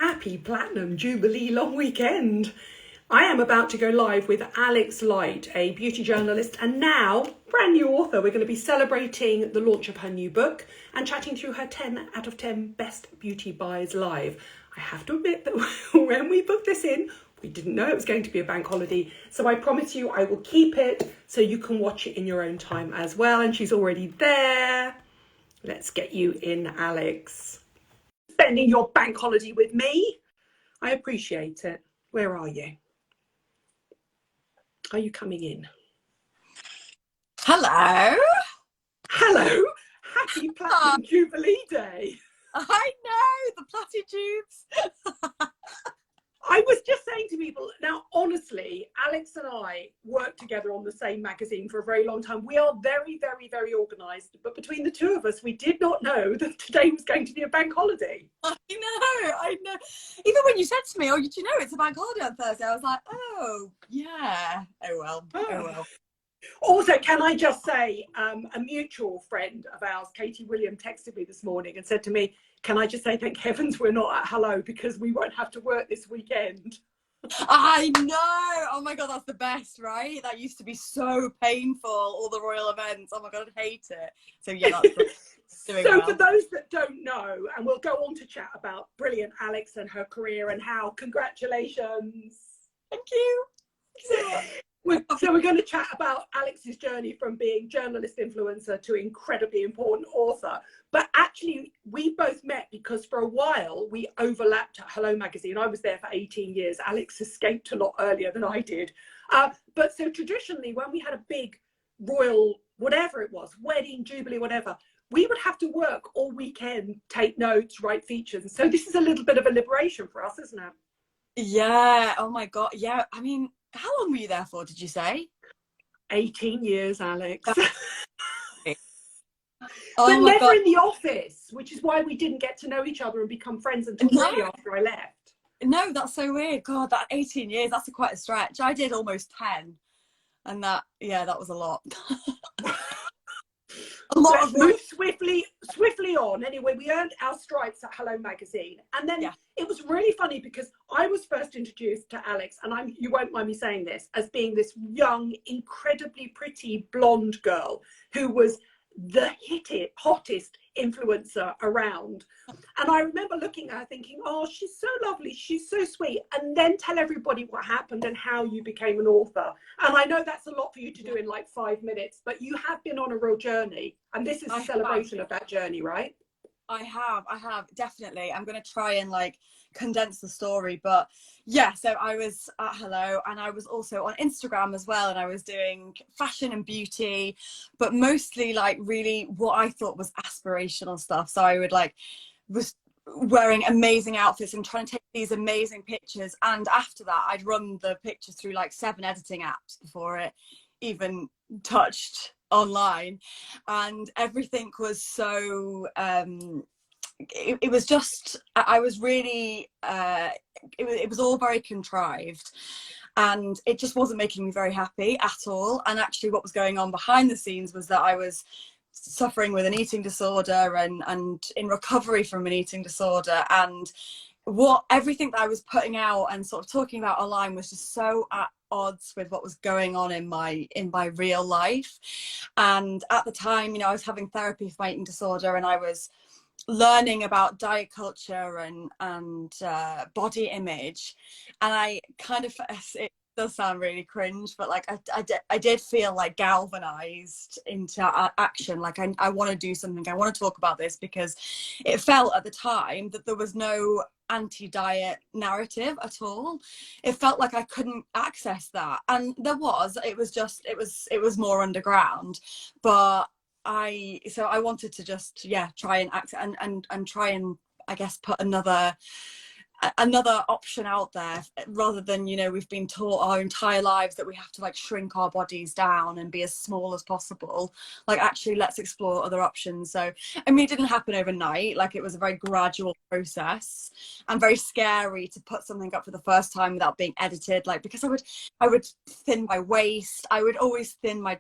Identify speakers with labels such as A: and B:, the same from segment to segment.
A: Happy Platinum Jubilee long weekend. I am about to go live with Alex Light, a beauty journalist and now brand new author. We're going to be celebrating the launch of her new book and chatting through her 10 out of 10 best beauty buys live. I have to admit that when we booked this in, we didn't know it was going to be a bank holiday. So I promise you I will keep it so you can watch it in your own time as well. And she's already there. Let's get you in, Alex. Spending your bank holiday with me. I appreciate it. Where are you? Are you coming in?
B: Hello.
A: Hello. Happy Platinum Jubilee Day.
B: I know, the platitubes.
A: I was just saying to people, now honestly, Alex and I worked together on the same magazine for a very long time. We are very, very, very organised. But between the two of us, we did not know that today was going to be a bank holiday.
B: I know. Even when you said to me, oh, did you know it's a bank holiday on Thursday? I was like, oh, yeah. Oh, well. Oh, well.
A: Also, can I just say, a mutual friend of ours, Katie William, texted me this morning and said to me, can I just say thank heavens we're not at Hello because we won't have to work this weekend.
B: I know. Oh my God, that's the best, right? That used to be so painful, all the royal events. Oh my God, I'd hate it. So yeah, that's doing
A: so
B: well.
A: For those that don't know, and we'll go on to chat about brilliant Alex and her career and how, congratulations.
B: Thank you.
A: So we're going to chat about Alex's journey from being journalist influencer to incredibly important author. But actually, we both met because for a while we overlapped at Hello Magazine. I was there for 18 years. Alex escaped a lot earlier than I did. But so traditionally, when we had a big royal, whatever it was, wedding, jubilee, whatever, we would have to work all weekend, take notes, write features. And so this is a little bit of a liberation for us, isn't it?
B: Yeah. Oh my God. Yeah. I mean, how long were you there for, did you say?
A: 18 years, Alex.
B: Oh
A: but
B: my
A: never
B: God.
A: in the office, which is why we didn't get to know each other and become friends until really after I left.
B: No, that's so weird. God, that 18 years, that's quite a stretch. I did almost 10. And that was a lot.
A: Let's move swiftly on. Anyway, we earned our stripes at Hello Magazine. And then it was really funny because I was first introduced to Alex, and you won't mind me saying this, as being this young, incredibly pretty blonde girl who was the hottest influencer around. And I remember looking at her thinking, oh, she's so lovely, she's so sweet, and then tell everybody what happened and how you became an author. And I know that's a lot for you to do in like 5 minutes, but you have been on a real journey, and this is a celebration of that journey, right?
B: I have definitely. I'm going to try and like condense the story, but yeah, so I was at Hello and I was also on Instagram as well, and I was doing fashion and beauty, but mostly like really what I thought was aspirational stuff. So I was wearing amazing outfits and trying to take these amazing pictures, and after that I'd run the pictures through like 7 editing apps before it even touched online, and everything was so it was just, I was really it was all very contrived, and it just wasn't making me very happy at all. And actually what was going on behind the scenes was that I was suffering with an eating disorder and in recovery from an eating disorder, and everything that I was putting out and sort of talking about online was just so at odds with what was going on in my real life. And at the time, you know, I was having therapy for my eating disorder, and I was learning about diet culture and body image, and I kind of, it does sound really cringe, but like I did feel like galvanized into action. Like I want to do something, I want to talk about this, because it felt at the time that there was no anti-diet narrative at all. It felt like I couldn't access that, and there was, it was more underground, but I wanted to just try and act and try and, I guess, put another option out there, rather than, you know, we've been taught our entire lives that we have to like shrink our bodies down and be as small as possible. Like, actually, let's explore other options. So I mean, it didn't happen overnight. Like, it was a very gradual process, and very scary to put something up for the first time without being edited, like, because I would thin my waist, I would always thin my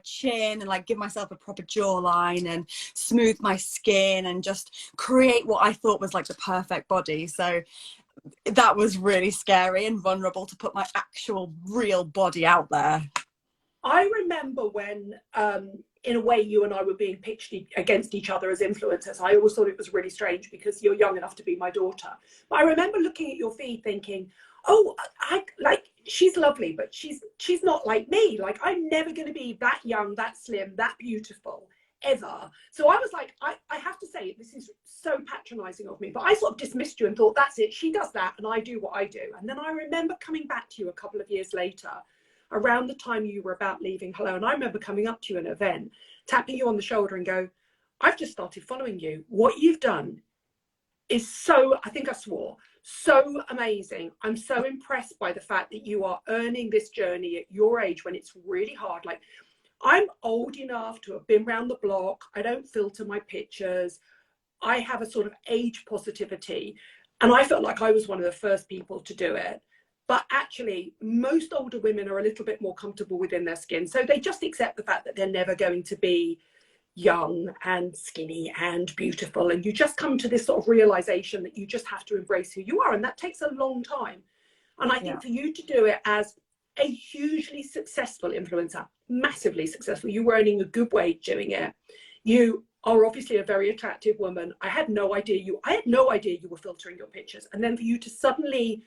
B: chin, and like give myself a proper jawline and smooth my skin and just create what I thought was like the perfect body. So that was really scary and vulnerable to put my actual real body out there.
A: I remember when, in a way, you and I were being pitched against each other as influencers. I always thought it was really strange because you're young enough to be my daughter. But I remember looking at your feed thinking, oh, I like, she's lovely, but she's not like me. Like, I'm never going to be that young, that slim, that beautiful, ever. So I was like, I have to say, this is so patronizing of me, but I sort of dismissed you and thought, that's it, she does that and I do what I do. And then I remember coming back to you a couple of years later, around the time you were about leaving Hello, and I remember coming up to you at an event, tapping you on the shoulder and go, I've just started following you. What you've done is so, I think I swore, so amazing. I'm so impressed by the fact that you are earning this journey at your age when it's really hard. Like, I'm old enough to have been around the block. I don't filter my pictures. I have a sort of age positivity. And I felt like I was one of the first people to do it. But actually, most older women are a little bit more comfortable within their skin. So they just accept the fact that they're never going to be young and skinny and beautiful. And you just come to this sort of realization that you just have to embrace who you are. And that takes a long time. And I think for you to do it as a hugely successful influencer, massively successful, you were earning a good wage doing it. You are obviously a very attractive woman. I had no idea you were filtering your pictures. And then for you to suddenly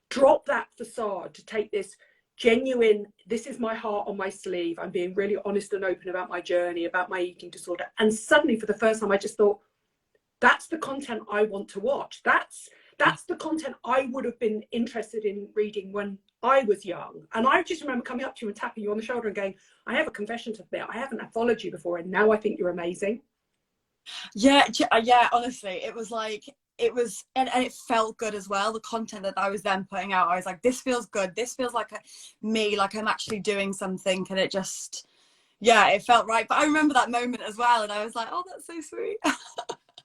A: drop that facade to take this genuine, this is my heart on my sleeve, I'm being really honest and open about my journey, about my eating disorder. And suddenly for the first time, I just thought, that's the content I want to watch. That's the content I would have been interested in reading when I was young. And I just remember coming up to you and tapping you on the shoulder and going, I have a confession to make. I haven't followed you before, and now I think you're amazing.
B: Yeah, honestly, it was like, it was, and it felt good as well. The content that I was then putting out, I was like, this feels good. This feels like me, like I'm actually doing something. And it just, yeah, it felt right. But I remember that moment as well. And I was like, oh, that's so sweet.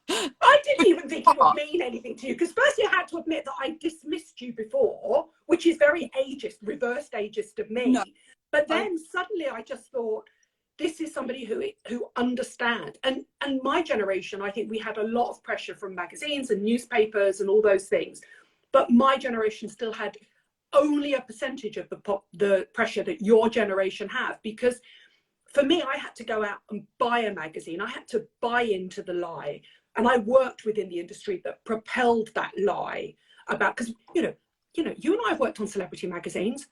A: I didn't even think it would mean anything to you, because first you had to admit that I dismissed you before, which is very ageist, reversed ageist of me. No, but then suddenly I just thought, this is somebody who understands. And my generation, I think we had a lot of pressure from magazines and newspapers and all those things. But my generation still had only a percentage of the pressure that your generation have. Because for me, I had to go out and buy a magazine. I had to buy into the lie. And I worked within the industry that propelled that lie about, because, you know, you and I have worked on celebrity magazines.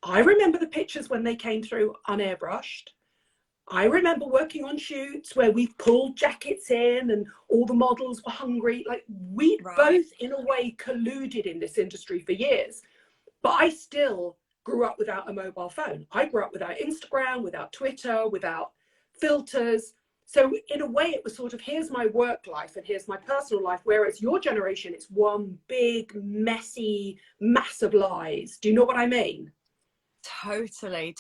A: I remember the pictures when they came through unairbrushed. I remember working on shoots where we pulled jackets in and all the models were hungry. Like, we both, in a way, colluded in this industry for years. But I still grew up without a mobile phone. I grew up without Instagram, without Twitter, without filters. So in a way, it was sort of, here's my work life and here's my personal life. Whereas your generation, it's one big, messy, mass of lies. Do you know what I mean?
B: Totally.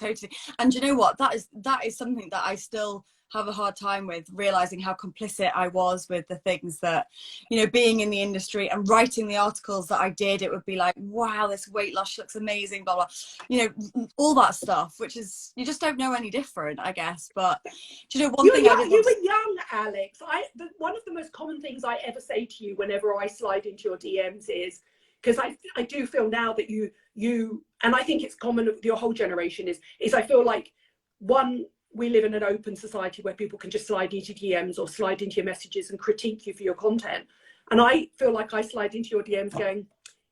B: And you know what, that is something that I still have a hard time with, realizing how complicit I was with the things that, you know, being in the industry and writing the articles that I did. It would be like, wow, this weight loss looks amazing, blah blah, you know, all that stuff, which is, you just don't know any different, I guess. But do you know, one thing
A: you were young, Alex. One of the most common things I ever say to you whenever I slide into your DMs is, because I do feel now that you and I think it's common with your whole generation, is I feel like, one, we live in an open society where people can just slide into DMs or slide into your messages and critique you for your content. And I feel like I slide into your DMs going,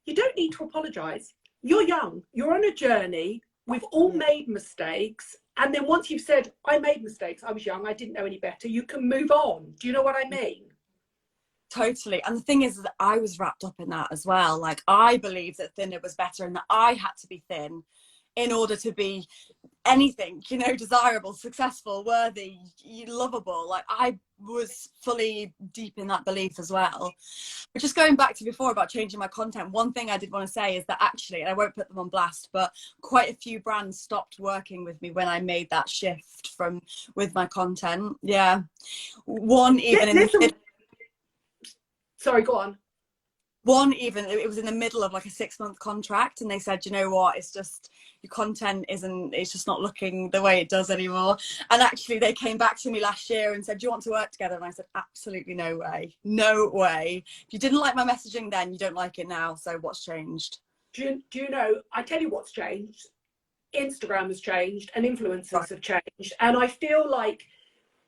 A: you don't need to apologize. You're young, you're on a journey, we've all made mistakes. And then once you've said, I made mistakes, I was young, I didn't know any better, you can move on. Do you know what I mean?
B: Totally. And the thing is that I was wrapped up in that as well. Like, I believed that thinner was better and that I had to be thin in order to be anything, you know, desirable, successful, worthy, lovable. Like, I was fully deep in that belief as well. But just going back to before about changing my content, one thing I did want to say is that actually, and I won't put them on blast, but quite a few brands stopped working with me when I made that shift with my content. Yeah. One even
A: Sorry, go on.
B: one, even it was in the middle of like a 6-month contract, and they said, you know what, it's just your content it's just not looking the way it does anymore. And actually they came back to me last year and said, do you want to work together? And I said, absolutely no way, no way. If you didn't like my messaging then, you don't like it now, so what's changed?
A: Do you know, I tell you what's changed. Instagram has changed and influencers have changed, and I feel like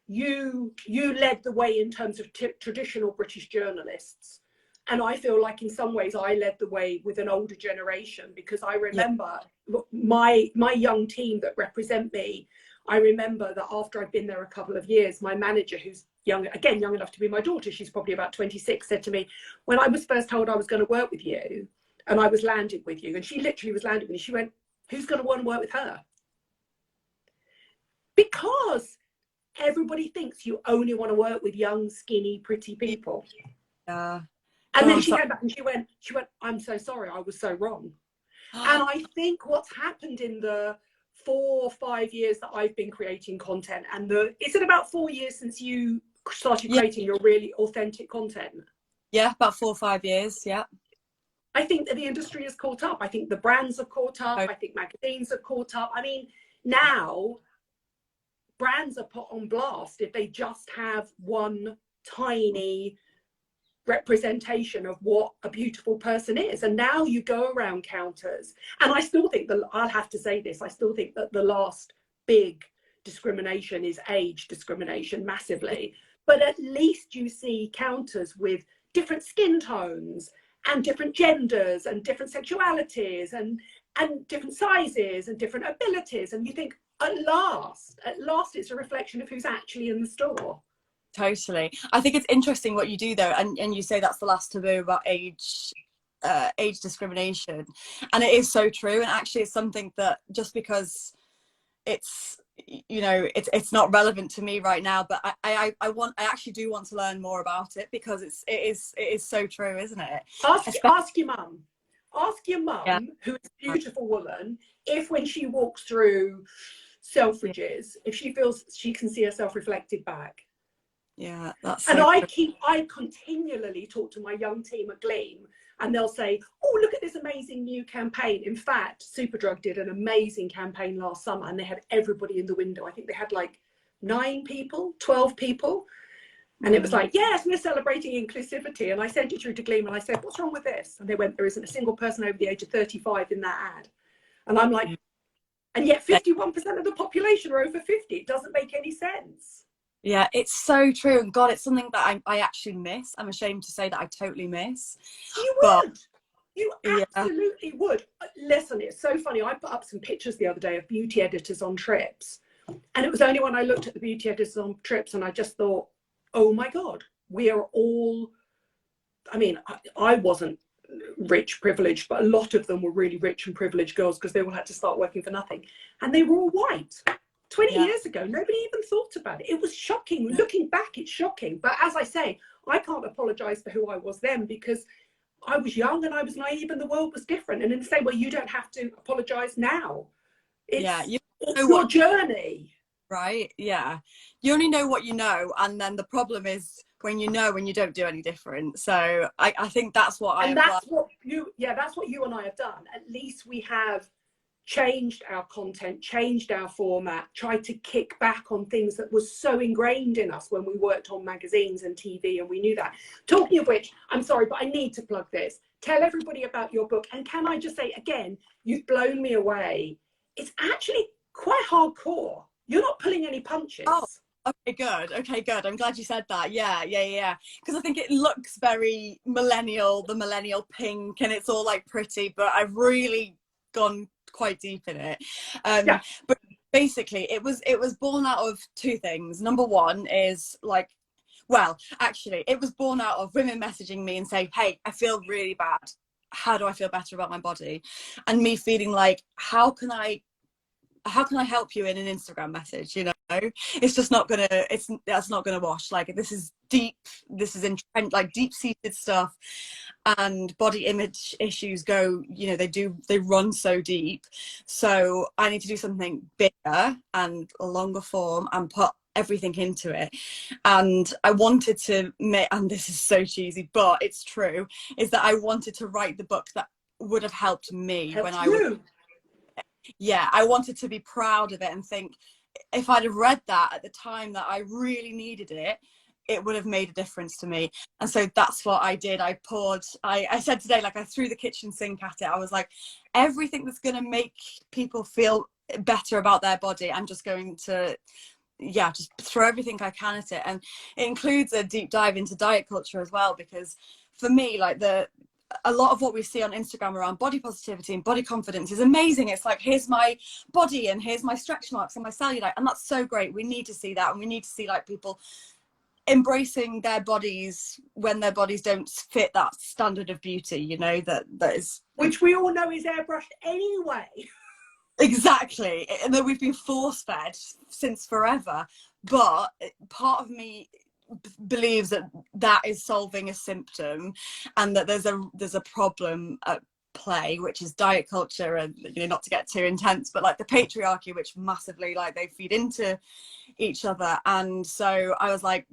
A: you led the way in terms of traditional British journalists, and I feel like in some ways I led the way with an older generation, because I remember my young team that represent me. I remember that after I'd been there a couple of years, my manager, who's young enough to be my daughter, she's probably about 26, said to me, when I was first told I was going to work with you and I was landed with you, and she literally was landed with me, she went, who's going to want to work with her? Because everybody thinks you only want to work with young, skinny, pretty people.
B: Yeah.
A: And then she came back and she went, I'm so sorry, I was so wrong. And I think what's happened in the 4 or 5 years that I've been creating content, and is it about 4 years since you started creating your really authentic content?
B: Yeah, about 4 or 5 years, yeah.
A: I think that the industry has caught up. I think the brands have caught up. I think magazines have caught up. I mean, now brands are put on blast if they just have one tiny representation of what a beautiful person is. And now you go around counters, and I still think that, I'll have to say this, I still think that the last big discrimination is age discrimination, massively. But at least you see counters with different skin tones and different genders and different sexualities and different sizes and different abilities, and you think, at last it's a reflection of who's actually in the store.
B: Totally. I think it's interesting what you do though, and you say that's the last taboo about age discrimination, and it is so true. And actually it's something that, just because it's, you know, it's not relevant to me right now, but I actually do want to learn more about it, because it is so true, isn't it?
A: Ask your mum. Ask your mum, who is a beautiful woman, if when she walks through Selfridges, if she feels she can see herself reflected back.
B: Yeah, that's
A: and
B: so
A: I continually talk to my young team at Gleam, and they'll say, oh, look at this amazing new campaign. In fact, Superdrug did an amazing campaign last summer, and they had everybody in the window. I think they had like 9 people, 12 people. And it was like, yes, we're celebrating inclusivity. And I sent it through to Gleam and I said, what's wrong with this? And they went, there isn't a single person over the age of 35 in that ad. And I'm like, and yet 51% of the population are over 50. It doesn't make any sense.
B: Yeah, it's so true. And God, it's something that I actually miss. I'm ashamed to say that I totally miss.
A: You would. You absolutely would. Listen, it's so funny. I put up some pictures the other day of beauty editors on trips. And it was only when I looked at the beauty editors on trips and I just thought, oh my God, we are all, I mean, I wasn't rich, privileged, but a lot of them were really rich and privileged girls, because they all had to start working for nothing. And they were all white. 20 years ago, nobody even thought about it. It was shocking. Looking back, it's shocking. But as I say, I can't apologize for who I was then, because I was young and I was naive and the world was different. And in the same way, you don't have to apologize now. It's your journey.
B: Right? Yeah. You only know what you know. And then the problem is when you know and you don't do any different. So I think that's what that's what you and I have done. At least we have changed our content, changed our format, tried to kick back on things that was so ingrained in us when we worked on magazines and TV, and we knew that. Talking of which, I'm sorry, but I need to plug this. Tell everybody about your book. And can I just say again, you've blown me away. It's actually quite hardcore. You're not pulling any punches. Oh, okay, good. Okay, good. I'm glad you said that. Yeah. Because I think it looks very millennial, the millennial pink, and it's all like pretty, but I've really gone quite deep in it. But basically it was born out of 2 things. Number one is like, well, actually it was born out of women messaging me and saying, hey, I feel really bad. How do I feel better about my body? And me feeling like, how can I help you in an Instagram message? You know, it's just not gonna, that's not gonna wash. Like, this is deep, this is like deep-seated stuff, and body image issues go, you know, they run so deep. So I need to do something bigger and a longer form and put everything into it. And I wanted to make, and this is so cheesy, but it's true, is that I wanted to write the book that would have helped me when I was, yeah, I wanted to be proud of it and think, if I'd have read that at the time that I really needed it, it would have made a difference to me. And so that's what I did. I said today, like, I threw the kitchen sink at it. I was like, everything that's going to make people feel better about their body, I'm just going to, yeah, just throw everything I can at it. And it includes a deep dive into diet culture as well, because for me, like, a lot of what we see on Instagram around body positivity and body confidence is amazing. It's like, here's my body and here's my stretch marks and my cellulite, and that's so great. We need to see that, and we need to see, like, people embracing their bodies when their bodies don't fit that standard of beauty, you know, that is,
A: which we all know is airbrushed anyway.
B: Exactly. And that we've been force fed since forever. But part of me believes that that is solving a symptom, and that there's a problem at play, which is diet culture, and, you know, not to get too intense, but like the patriarchy, which massively, like, they feed into each other. And so I was like,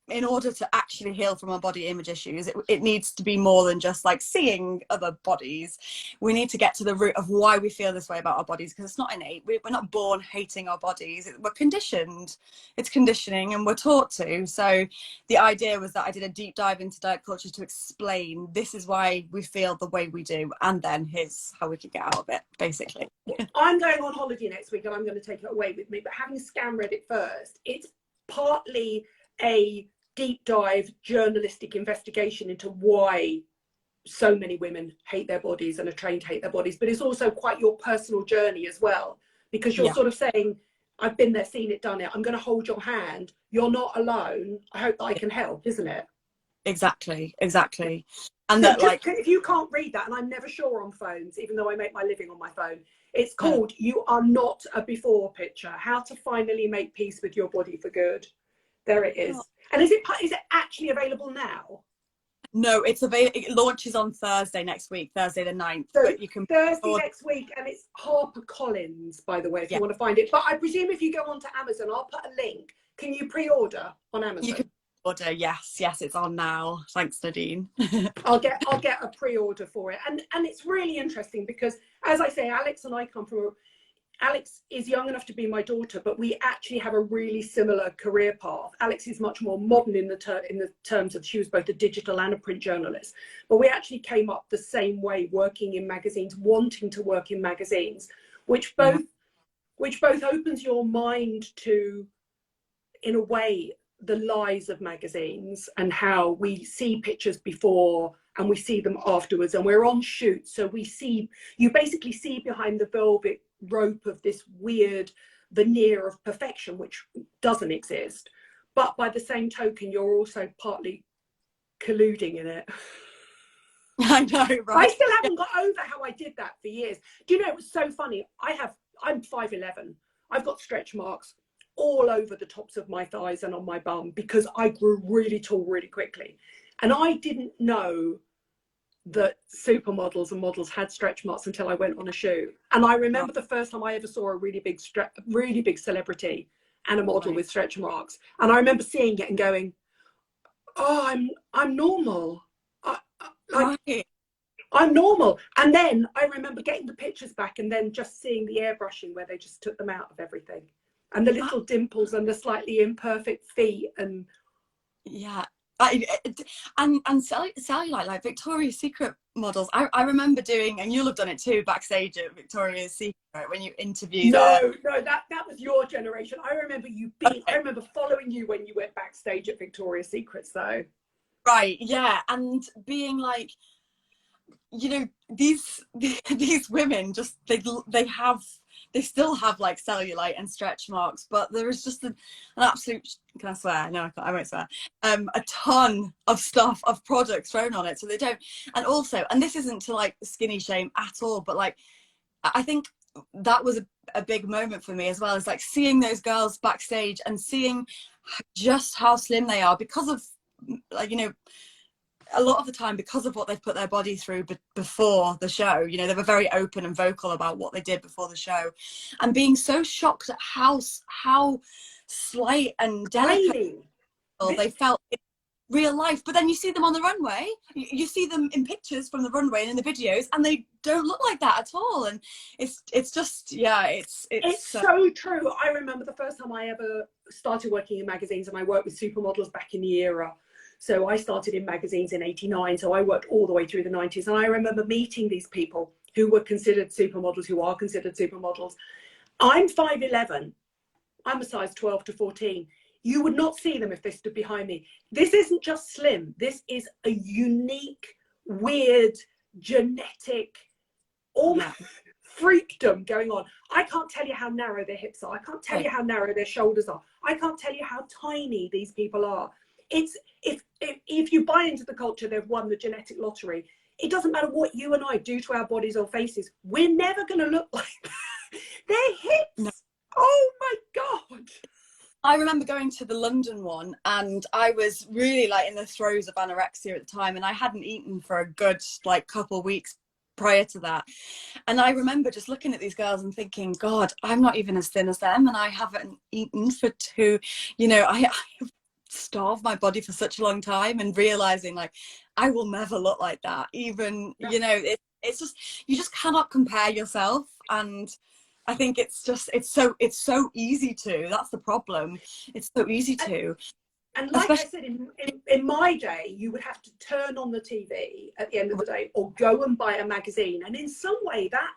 B: in order to actually heal from our body image issues, it needs to be more than just like seeing other bodies. We need to get to the root of why we feel this way about our bodies, because it's not innate. We're not born hating our bodies. We're conditioned. It's conditioning, and we're taught to. So the idea was that I did a deep dive into diet culture to explain, this is why we feel the way we do, and then here's how we can get out of it, basically.
A: I'm going on holiday next week, and I'm going to take it away with me, but having scan read it first, it's partly a deep dive journalistic investigation into why so many women hate their bodies and are trained to hate their bodies, but it's also quite your personal journey as well, because you're sort of saying, I've been there, seen it, done it, I'm going to hold your hand, you're not alone, I hope that I can help, isn't it?
B: Exactly. And
A: so
B: that, like,
A: if you can't read that, and I'm never sure on phones, even though I make my living on my phone, it's called You Are Not a Before Picture, how to finally make peace with your body for good. There it is. And is it actually available now?
B: No, it's available. It launches on Thursday next week, Thursday the 9th.
A: So
B: but you can
A: Thursday next week, and it's Harper Collins, by the way, if you want to find it. But I presume if you go onto Amazon, I'll put a link. Can you pre-order on Amazon?
B: You can order, yes, it's on now. Thanks, Nadine.
A: I'll get a pre-order for it, and it's really interesting because, as I say, Alex and I come from Alex is young enough to be my daughter, but we actually have a really similar career path. Alex is much more modern in the terms of, she was both a digital and a print journalist, but we actually came up the same way, working in magazines, wanting to work in magazines, which both opens your mind to, in a way, the lies of magazines and how we see pictures before and we see them afterwards, and we're on shoots, so you basically see behind the velvet rope of this weird veneer of perfection which doesn't exist, but by the same token you're also partly colluding in it.
B: I know, right?
A: I still haven't got over how I did that for years. Do you know, it was so funny, I'm 5'11", I've got stretch marks all over the tops of my thighs and on my bum because I grew really tall really quickly, and I didn't know that supermodels and models had stretch marks until I went on a shoot. And I remember the first time I ever saw a really big celebrity and a model with stretch marks, and I remember seeing it and going, oh, I'm normal. I'm normal. And then I remember getting the pictures back and then just seeing the airbrushing where they just took them out of everything, and the little dimples and the slightly imperfect feet. And
B: and cellulite, like Victoria's Secret models. I remember doing, and you'll have done it too, backstage at Victoria's Secret when you interviewed.
A: No, that was your generation. I remember I remember following you when you went backstage at Victoria's Secrets, though.
B: Right, yeah, and being like, you know, these women just they still have like cellulite and stretch marks, but there is just an absolute, can I swear? No, I won't swear. A ton of stuff, of products thrown on it, so they don't. And also, and this isn't to like skinny shame at all, but like, I think that was a big moment for me as well, is like seeing those girls backstage and seeing just how slim they are because of, like, you know, a lot of the time because of what they've put their body through before the show. You know, they were very open and vocal about what they did before the show, and being so shocked at how slight and delicate.
A: Tiny.
B: They felt in real life, but then you see them on the runway, you see them in pictures from the runway and in the videos, and they don't look like that at all. And it's just, yeah, it's
A: so true. I remember the first time I ever started working in magazines, and I worked with supermodels back in the era. So I started in magazines in '89, so I worked all the way through the '90s, and I remember meeting these people who were considered supermodels, who are considered supermodels. I'm 5'11", I'm a size 12 to 14. You would not see them if they stood behind me. This isn't just slim. This is a unique, weird, genetic, almost freakdom going on. I can't tell you how narrow their hips are. I can't tell you how narrow their shoulders are. I can't tell you how tiny these people are. It's if you buy into the culture, they've won the genetic lottery. It doesn't matter what you and I do to our bodies or faces. We're never going to look like that. Their hips. No. Oh my God.
B: I remember going to the London one, and I was really like in the throes of anorexia at the time, and I hadn't eaten for a good like couple of weeks prior to that. And I remember just looking at these girls and thinking, God, I'm not even as thin as them, and I haven't eaten for I have starved my body for such a long time, and realizing like I will never look like that. Even, it's just, you just cannot compare yourself. And I think it's so easy to, that's the problem. It's so easy to.
A: And like I said, in my day, you would have to turn on the TV at the end of the day, or go and buy a magazine. And in some way, that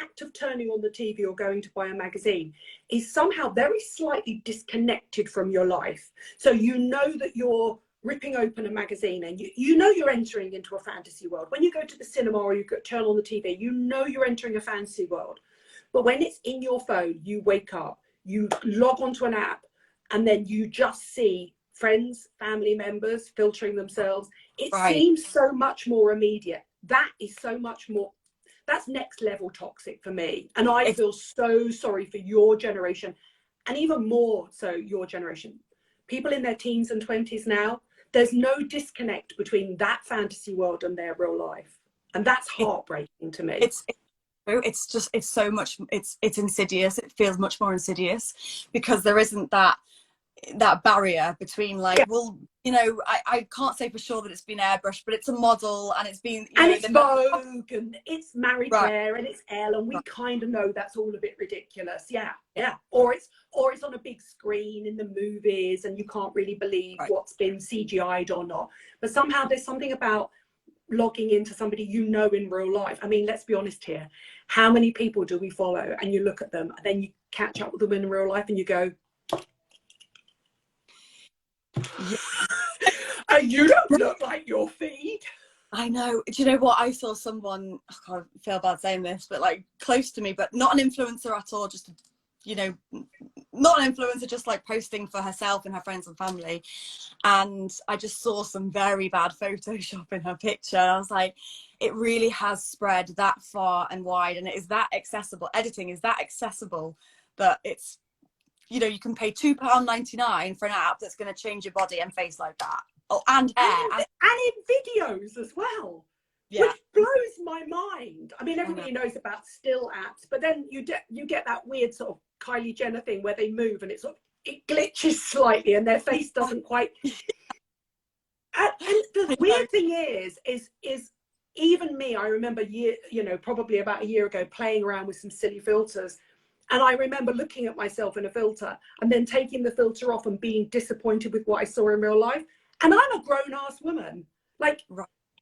A: act of turning on the TV or going to buy a magazine is somehow very slightly disconnected from your life. So you know that you're ripping open a magazine, and you know you're entering into a fantasy world. When you go to the cinema or you turn on the TV, you know you're entering a fantasy world. But when it's in your phone, you wake up, you log onto an app, and then you just see friends, family members filtering themselves. It seems so much more immediate. That is so much more, that's next level toxic for me. And I feel so sorry for your generation, and even more so your generation. People in their teens and 20s now, there's no disconnect between that fantasy world and their real life. And that's heartbreaking to me.
B: It's so much, it's insidious. It feels much more insidious because there isn't that barrier between well, I can't say for sure that it's been airbrushed, but it's a model, and it's been
A: it's Vogue, and it's Marie Claire, and it's Elle, and we kind of know that's all a bit ridiculous. Or it's on a big screen in the movies, and you can't really believe what's been CGI'd or not. But somehow there's something about logging into somebody in real life. I mean, let's be honest here. How many people do we follow, and you look at them, and then you catch up with them in real life, and you go, you don't look like your feed.
B: I know. Do you know what? I saw someone, I feel bad saying this, but like close to me, but not an influencer at all, just, not an influencer, just like posting for herself and her friends and family. And I just saw some very bad Photoshop in her picture. I was like, it really has spread that far and wide, and it is that accessible. Editing is that accessible that it's, you can pay £2.99 for an app that's going to change your body and face like that. Oh, and hair.
A: And in videos as well. Yeah. Which blows my mind. I mean, everybody knows about still apps, but then you get that weird sort of Kylie Jenner thing where they move and it glitches slightly and their face doesn't quite. And the weird thing is even me, I remember probably about a year ago playing around with some silly filters. And I remember looking at myself in a filter and then taking the filter off and being disappointed with what I saw in real life. And I'm a grown-ass woman. Like,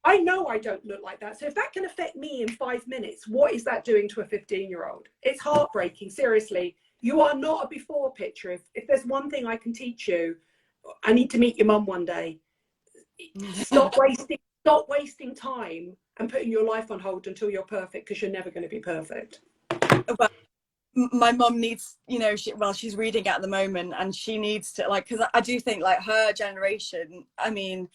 A: I know I don't look like that. So if that can affect me in 5 minutes, what is that doing to a 15-year-old? It's heartbreaking, seriously. You are not a before picture. If there's one thing I can teach you, I need to meet your mum one day. Stop wasting time and putting your life on hold until you're perfect, because you're never going to be perfect.
B: Well, my mum needs, she's reading at the moment, and she needs to, because I do think her generation, I mean,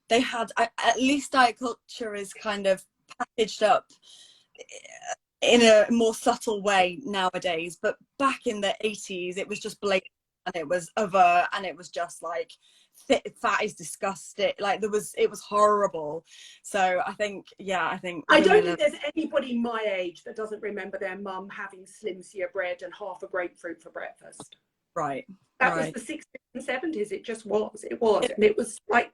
B: they had, at least diet culture is kind of packaged up in a more subtle way nowadays, but back in the 80s it was just blatant, and it was overt, and it was just like fat is disgusting, it was horrible. So I don't think there's anybody my age that doesn't remember their mum having slim sear bread and half a grapefruit for breakfast. Right.
A: That was
B: Right.
A: the 60s and 70s. It just was. It was. And it was like,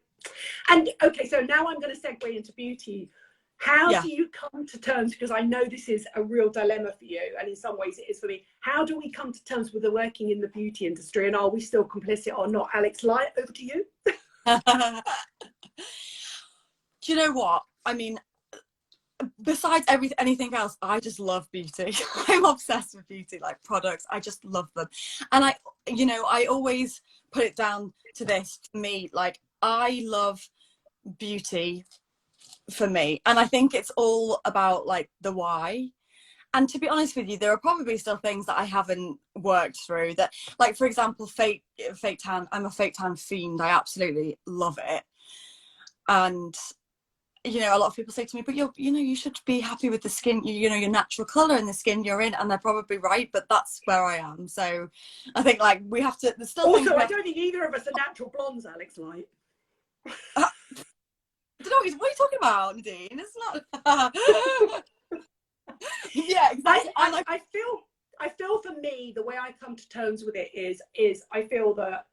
A: and okay, so now I'm going to segue into beauty. How
B: Yeah.
A: do you come to terms, because I know this is a real dilemma for you, and in some ways it is for me. How do we come to terms with the working in the beauty industry, and are we still complicit or not? Alex Light, over to you.
B: Do you know what? I mean, besides anything else, I just love beauty. I'm obsessed with beauty, like products. I just love them. And I always put it down to this. For me, like, I love beauty for me. And I think it's all about like the why. And to be honest with you, there are probably still things that I haven't worked through that, like, for example, fake tan. I'm a fake tan fiend. I absolutely love it. And a lot of people say to me, but you should be happy with the skin, your natural color and the skin you're in. And they're probably right, but that's where I am. So I think, like, we have to, there's still
A: Also,
B: things
A: I don't think either of us are natural blondes, Alex Light.
B: I don't know, what are you talking about, Nadine? It's not. Yeah, exactly.
A: I feel for me, the way I come to terms with it is I feel that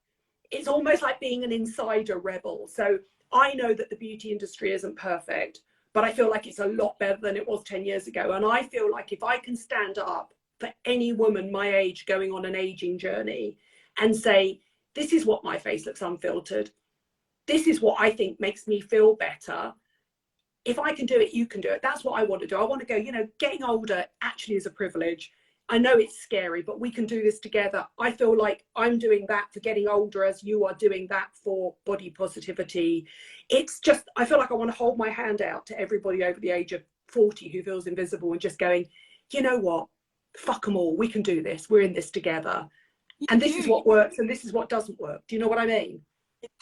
A: it's almost like being an insider rebel. So I know that the beauty industry isn't perfect, but I feel like it's a lot better than it was 10 years ago. And I feel like if I can stand up for any woman my age going on an aging journey and say, this is what my face looks unfiltered, this is what I think makes me feel better. If I can do it, you can do it. That's what I want to do. I want to go, getting older actually is a privilege. I know it's scary, but we can do this together. I feel like I'm doing that for getting older as you are doing that for body positivity. It's just, I feel like I want to hold my hand out to everybody over the age of 40 who feels invisible and just going, you know what? Fuck them all. We can do this. We're in this together. And this is what works and this is what doesn't work. Do you know what I mean?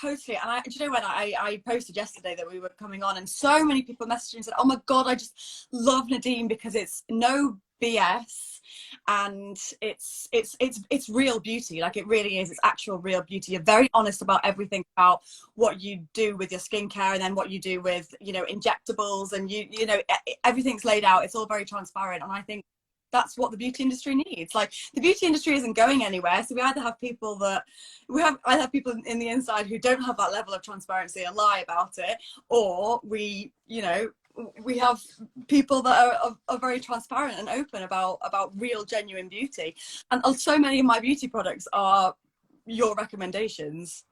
B: Totally. And do you know when I posted yesterday that we were coming on, and so many people messaged me and said, oh my God, I just love Nadine because it's no BS and it's real beauty. Like, it really is. It's actual real beauty. You're very honest about everything, about what you do with your skincare and then what you do with, injectables, and everything's laid out. It's all very transparent. And I think that's what the beauty industry needs. Like, the beauty industry isn't going anywhere, so we either have people in the inside who don't have that level of transparency and lie about it, or we have people that are very transparent and open about real, genuine beauty. And so many of my beauty products are your recommendations.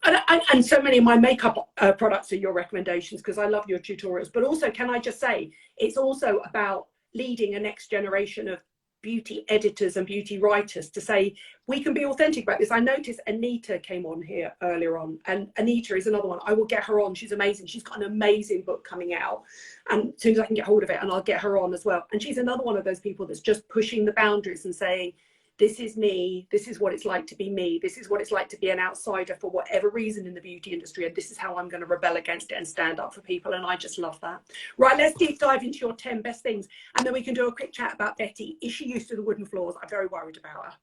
A: And so many of my makeup products are your recommendations because I love your tutorials. But also, can I just say, it's also about leading a next generation of beauty editors and beauty writers to say, we can be authentic about this. I noticed Anita came on here earlier on, and Anita is another one. I will get her on. She's amazing. She's got an amazing book coming out, and as soon as I can get hold of it, and I'll get her on as well. And she's another one of those people that's just pushing the boundaries and saying, this is me, this is what it's like to be me, this is what it's like to be an outsider for whatever reason in the beauty industry, and this is how I'm going to rebel against it and stand up for people. And I just love that. Right, let's deep dive into your 10 best things, and then we can do a quick chat about Betty. Is she used to the wooden floors? I'm very worried about her.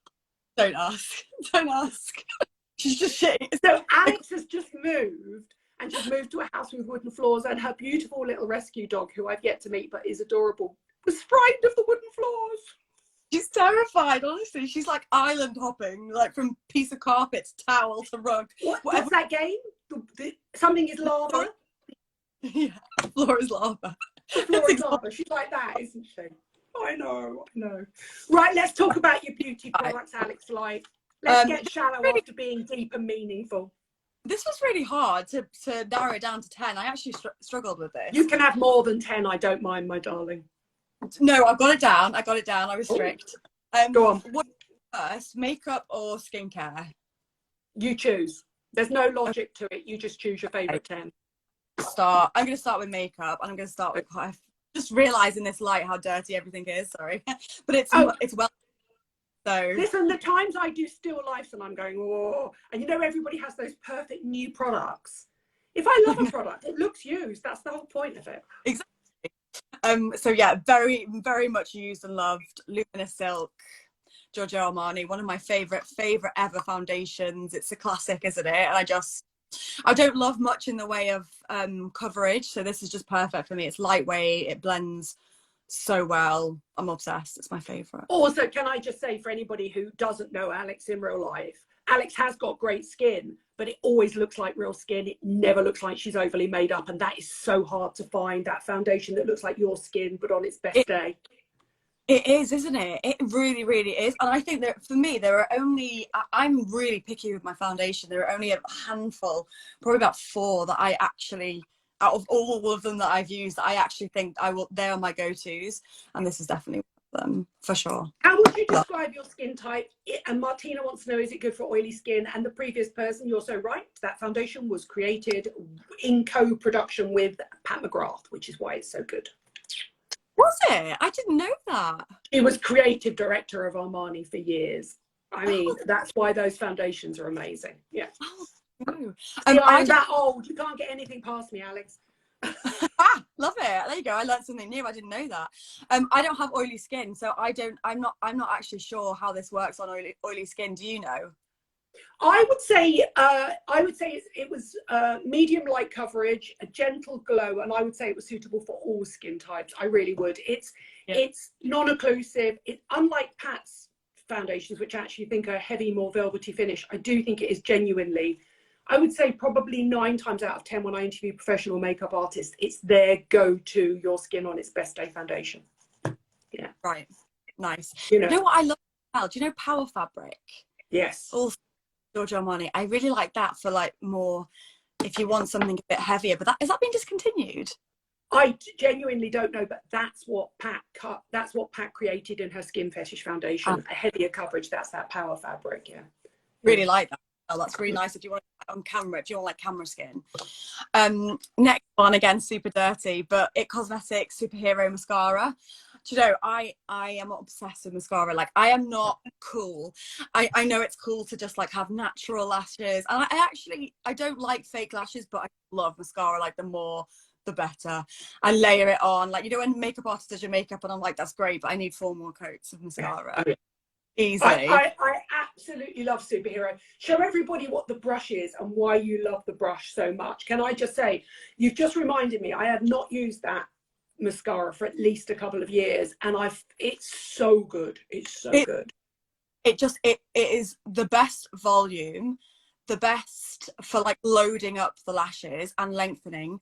B: Don't ask. She's just shitting.
A: So Alex has just moved, and she's moved to a house with wooden floors, and her beautiful little rescue dog, who I've yet to meet but is adorable, was frightened of the wooden floors.
B: She's terrified, honestly. She's like island hopping, like from piece of carpet to towel to rug.
A: What's that game? Something is lava?
B: Yeah, floor is lava.
A: Floor is lava. She's like that, isn't she? I know. Right, let's talk about your beauty products, Alex Light. Let's get shallow after being deep and meaningful.
B: This was really hard to narrow it down to 10. I actually struggled with this.
A: You can have more than 10, I don't mind, my darling.
B: No, I've got it down. I was strict.
A: Go on.
B: What first, makeup or skincare?
A: You choose. There's no logic to it. You just choose your favourite 10.
B: I'm going to start with makeup, and I'm going to start with, just realising this light how dirty everything is. Sorry, but it's well. So
A: listen, the times I do still lifes and I'm going, oh, and everybody has those perfect new products. If I love a product, it looks used. That's the whole point of it.
B: Exactly. So yeah, very, very much used and loved Luminous Silk, Giorgio Armani, one of my favorite ever foundations. It's a classic, isn't it? And I don't love much in the way of coverage, so this is just perfect for me. It's lightweight, it blends so well. I'm obsessed. It's my favourite.
A: Also, can I just say, for anybody who doesn't know Alex in real life, Alex has got great skin, but it always looks like real skin. It never looks like she's overly made up. And that is so hard to find, that foundation that looks like your skin, but on its best day.
B: It is, isn't it? It really, really is. And I think that for me, there are only, I'm really picky with my foundation. There are only a handful, probably about 4 that I actually, out of all of them that I've used, I actually think they are my go-tos. And this is definitely one of them, for sure.
A: How would you describe your skin type? And Martina wants to know, is it good for oily skin? And the previous person, you're so right, that foundation was created in co-production with Pat McGrath, which is why it's so good.
B: Was it? I didn't know that.
A: He was creative director of Armani for years. I mean, that's why those foundations are amazing. Yeah.
B: Oh, no.
A: I'm that old. You can't get anything past me, Alex.
B: Love it. There you go. I learned something new. I didn't know that. I don't have oily skin, so I'm not actually sure how this works on oily skin. Do you know?
A: I would say it was medium light coverage, a gentle glow, and I would say it was suitable for all skin types. I really would. It's non-occlusive. Unlike Pat's foundations, which I actually think are heavy, more velvety finish, I do think it is genuinely, I would say probably 9 times out of 10 when I interview professional makeup artists, it's their go-to your skin on its best day foundation. Yeah.
B: Right. Nice.
A: You
B: know what I love as well? Do you know Power Fabric?
A: Yes.
B: Also, Giorgio Armani. I really like that for like more, if you want something a bit heavier. But is that being discontinued?
A: I genuinely don't know, but that's what Pat created in her Skin Fetish foundation. A heavier coverage. That's that Power Fabric. Yeah.
B: Really like that. Oh, that's really nice if you want it on camera, if you want like camera skin. Next one, again, super dirty, but It Cosmetics Superhero Mascara. Do you know, I am obsessed with mascara. Like, I am not cool. I know it's cool to just like have natural lashes. And I don't like fake lashes, but I love mascara. Like, the more, the better. I layer it on. Like, you know, when makeup artist does your makeup and I'm like, that's great, but I need 4 more coats of mascara.
A: Yeah.
B: Easily.
A: I absolutely love Superhero. Show everybody what the brush is and why you love the brush so much. Can I just say, you've just reminded me, I have not used that mascara for at least a couple of years, and it's so good. It's so good.
B: It is the best volume, the best for like loading up the lashes and lengthening.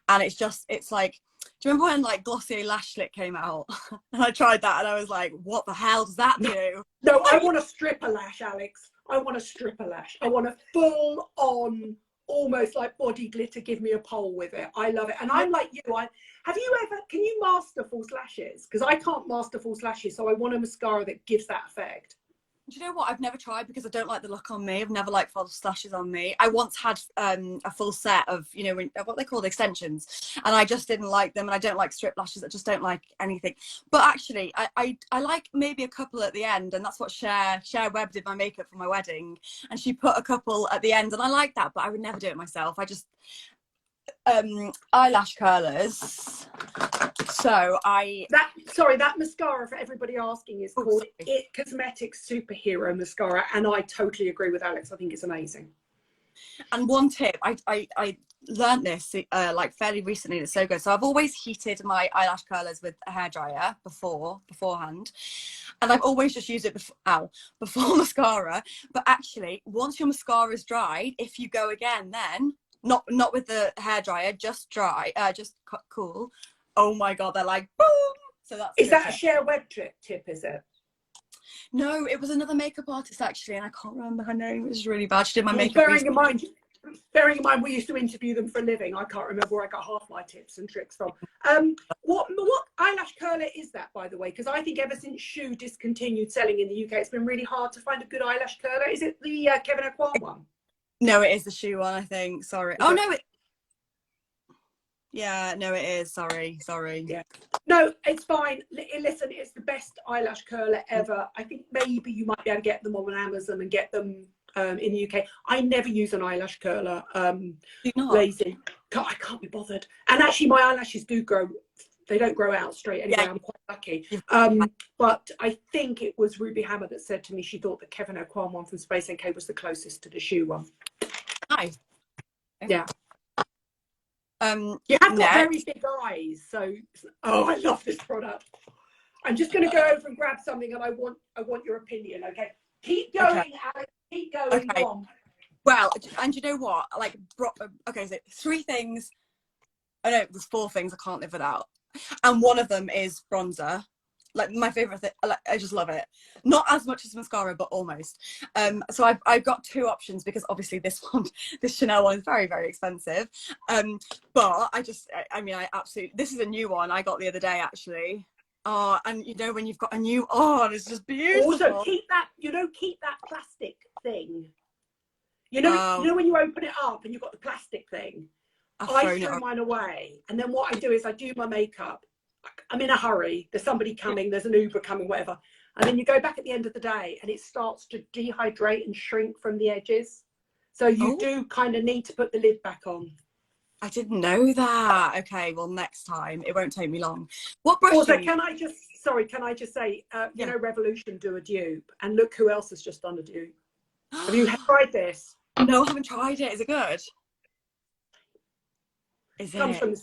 B: And it's like, do you remember when like Glossier Lash Slick came out? And I tried that and I was like, what the hell does that do?
A: No, I want a stripper lash, Alex. I want a stripper lash. I want a full on, almost like body glitter, give me a pole with it. I love it. And I'm like you, can you master false lashes? Because I can't master false lashes, so I want a mascara that gives that effect.
B: Do you know what? I've never tried because I don't like the look on me. I've never liked false lashes on me. I once had a full set of, you know, what they call extensions, and I just didn't like them. And I don't like strip lashes. I just don't like anything. But actually, I like maybe a couple at the end, and that's what Cher Webb did my makeup for my wedding, and she put a couple at the end, and I like that. But I would never do it myself. I just eyelash curlers. So that mascara, for everybody asking, is called It Cosmetics Superhero Mascara, and I totally agree with Alex. I think it's amazing. And one tip, I learned this like fairly recently. It's so good. So I've always heated my eyelash curlers with a hairdryer beforehand, and I've always just used it before mascara. But actually, once your mascara is dried, if you go again, then not with the hairdryer, just dry, just cool. Oh my god, they're like boom. So that's
A: that a Cher Webb tip, is it?
B: No, it was another makeup artist actually, and I can't remember her name. It was really bad. She did my makeup.
A: Bearing in mind we used to interview them for a living, I can't remember where I got half my tips and tricks from. What eyelash curler is that, by the way? Because I think ever since Shu discontinued selling in the UK, it's been really hard to find a good eyelash curler. Is it the Kevin Aquan one?
B: No, it is the Shu one, I think. Sorry. Oh no, yeah, no, it is. Sorry.
A: Yeah. No, it's fine. Listen, it's the best eyelash curler ever. I think maybe you might be able to get them on Amazon and get them in the UK. I never use an eyelash curler. Lazy. I can't be bothered. And actually, my eyelashes do grow. They don't grow out straight anyway. Yeah. I'm quite lucky. But I think it was Ruby Hammer that said to me she thought the Kevin Aquan one from Space NK was the closest to the Shu one.
B: Nice.
A: Yeah. You have got very
B: Next.
A: big eyes, so I love this product. I'm just going to go over and grab something, and I want your opinion. Okay, keep going,
B: Okay.
A: Alex. Keep going.
B: Okay.
A: Go on.
B: Well, and you know what? Like, okay, so 3 things. I know there's 4 things I can't live without, and one of them is bronzer. Like my favorite thing. Like, I just love it. Not as much as mascara, but almost. So I've got 2 options because obviously this Chanel one is very, very expensive. But I mean, I absolutely. This is a new one I got the other day actually. Oh, and you know when you've got a new it's just beautiful.
A: Also, keep that plastic thing. You know when you open it up and you've got the plastic thing. I threw mine away, and then what I do is I do my makeup. I'm in a hurry. There's somebody coming. There's an Uber coming. Whatever. And then you go back at the end of the day, and it starts to dehydrate and shrink from the edges. So you do kind of need to put the lid back on.
B: I didn't know that. Okay, well next time it won't take me long. What brush?
A: Also, can I just say, you know, Revolution do a dupe, and look who else has just done a dupe. Have you tried this?
B: No, I haven't tried it. Is it good? Is it?
A: Comes from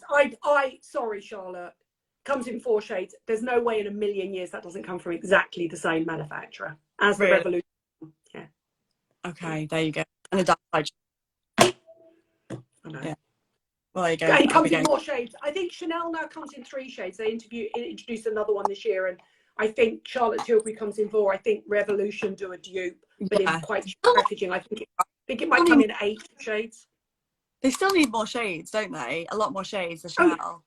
A: sorry, Charlotte. Comes in 4 shades. There's no way in a million years that doesn't come from exactly the same manufacturer as the Revolution. Yeah.
B: Okay, there you go. And the dark side.
A: I know. Yeah.
B: Well, there you go.
A: And it comes in more shades. I think Chanel now comes in 3 shades. They introduced another one this year, and I think Charlotte Tilbury comes in 4. I think Revolution do a dupe, but in quite cheap packaging. I think it might come in 8 shades.
B: They still need more shades, don't they? A lot more shades, the Chanel.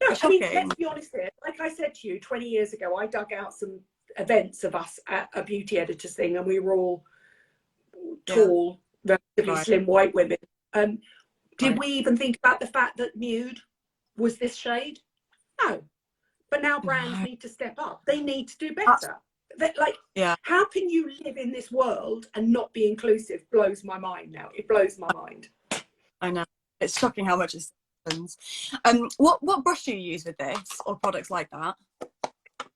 A: No, I mean, let's be honest here. Like I said to you, 20 years ago, I dug out some events of us at a beauty editors thing, and we were all tall, relatively slim white women. Did we even think about the fact that nude was this shade? No. But now brands need to step up. They need to do better. How can you live in this world and not be inclusive? Blows my mind now. It blows my mind.
B: I know. It's shocking how much it happens. What brush do you use with this or products like that?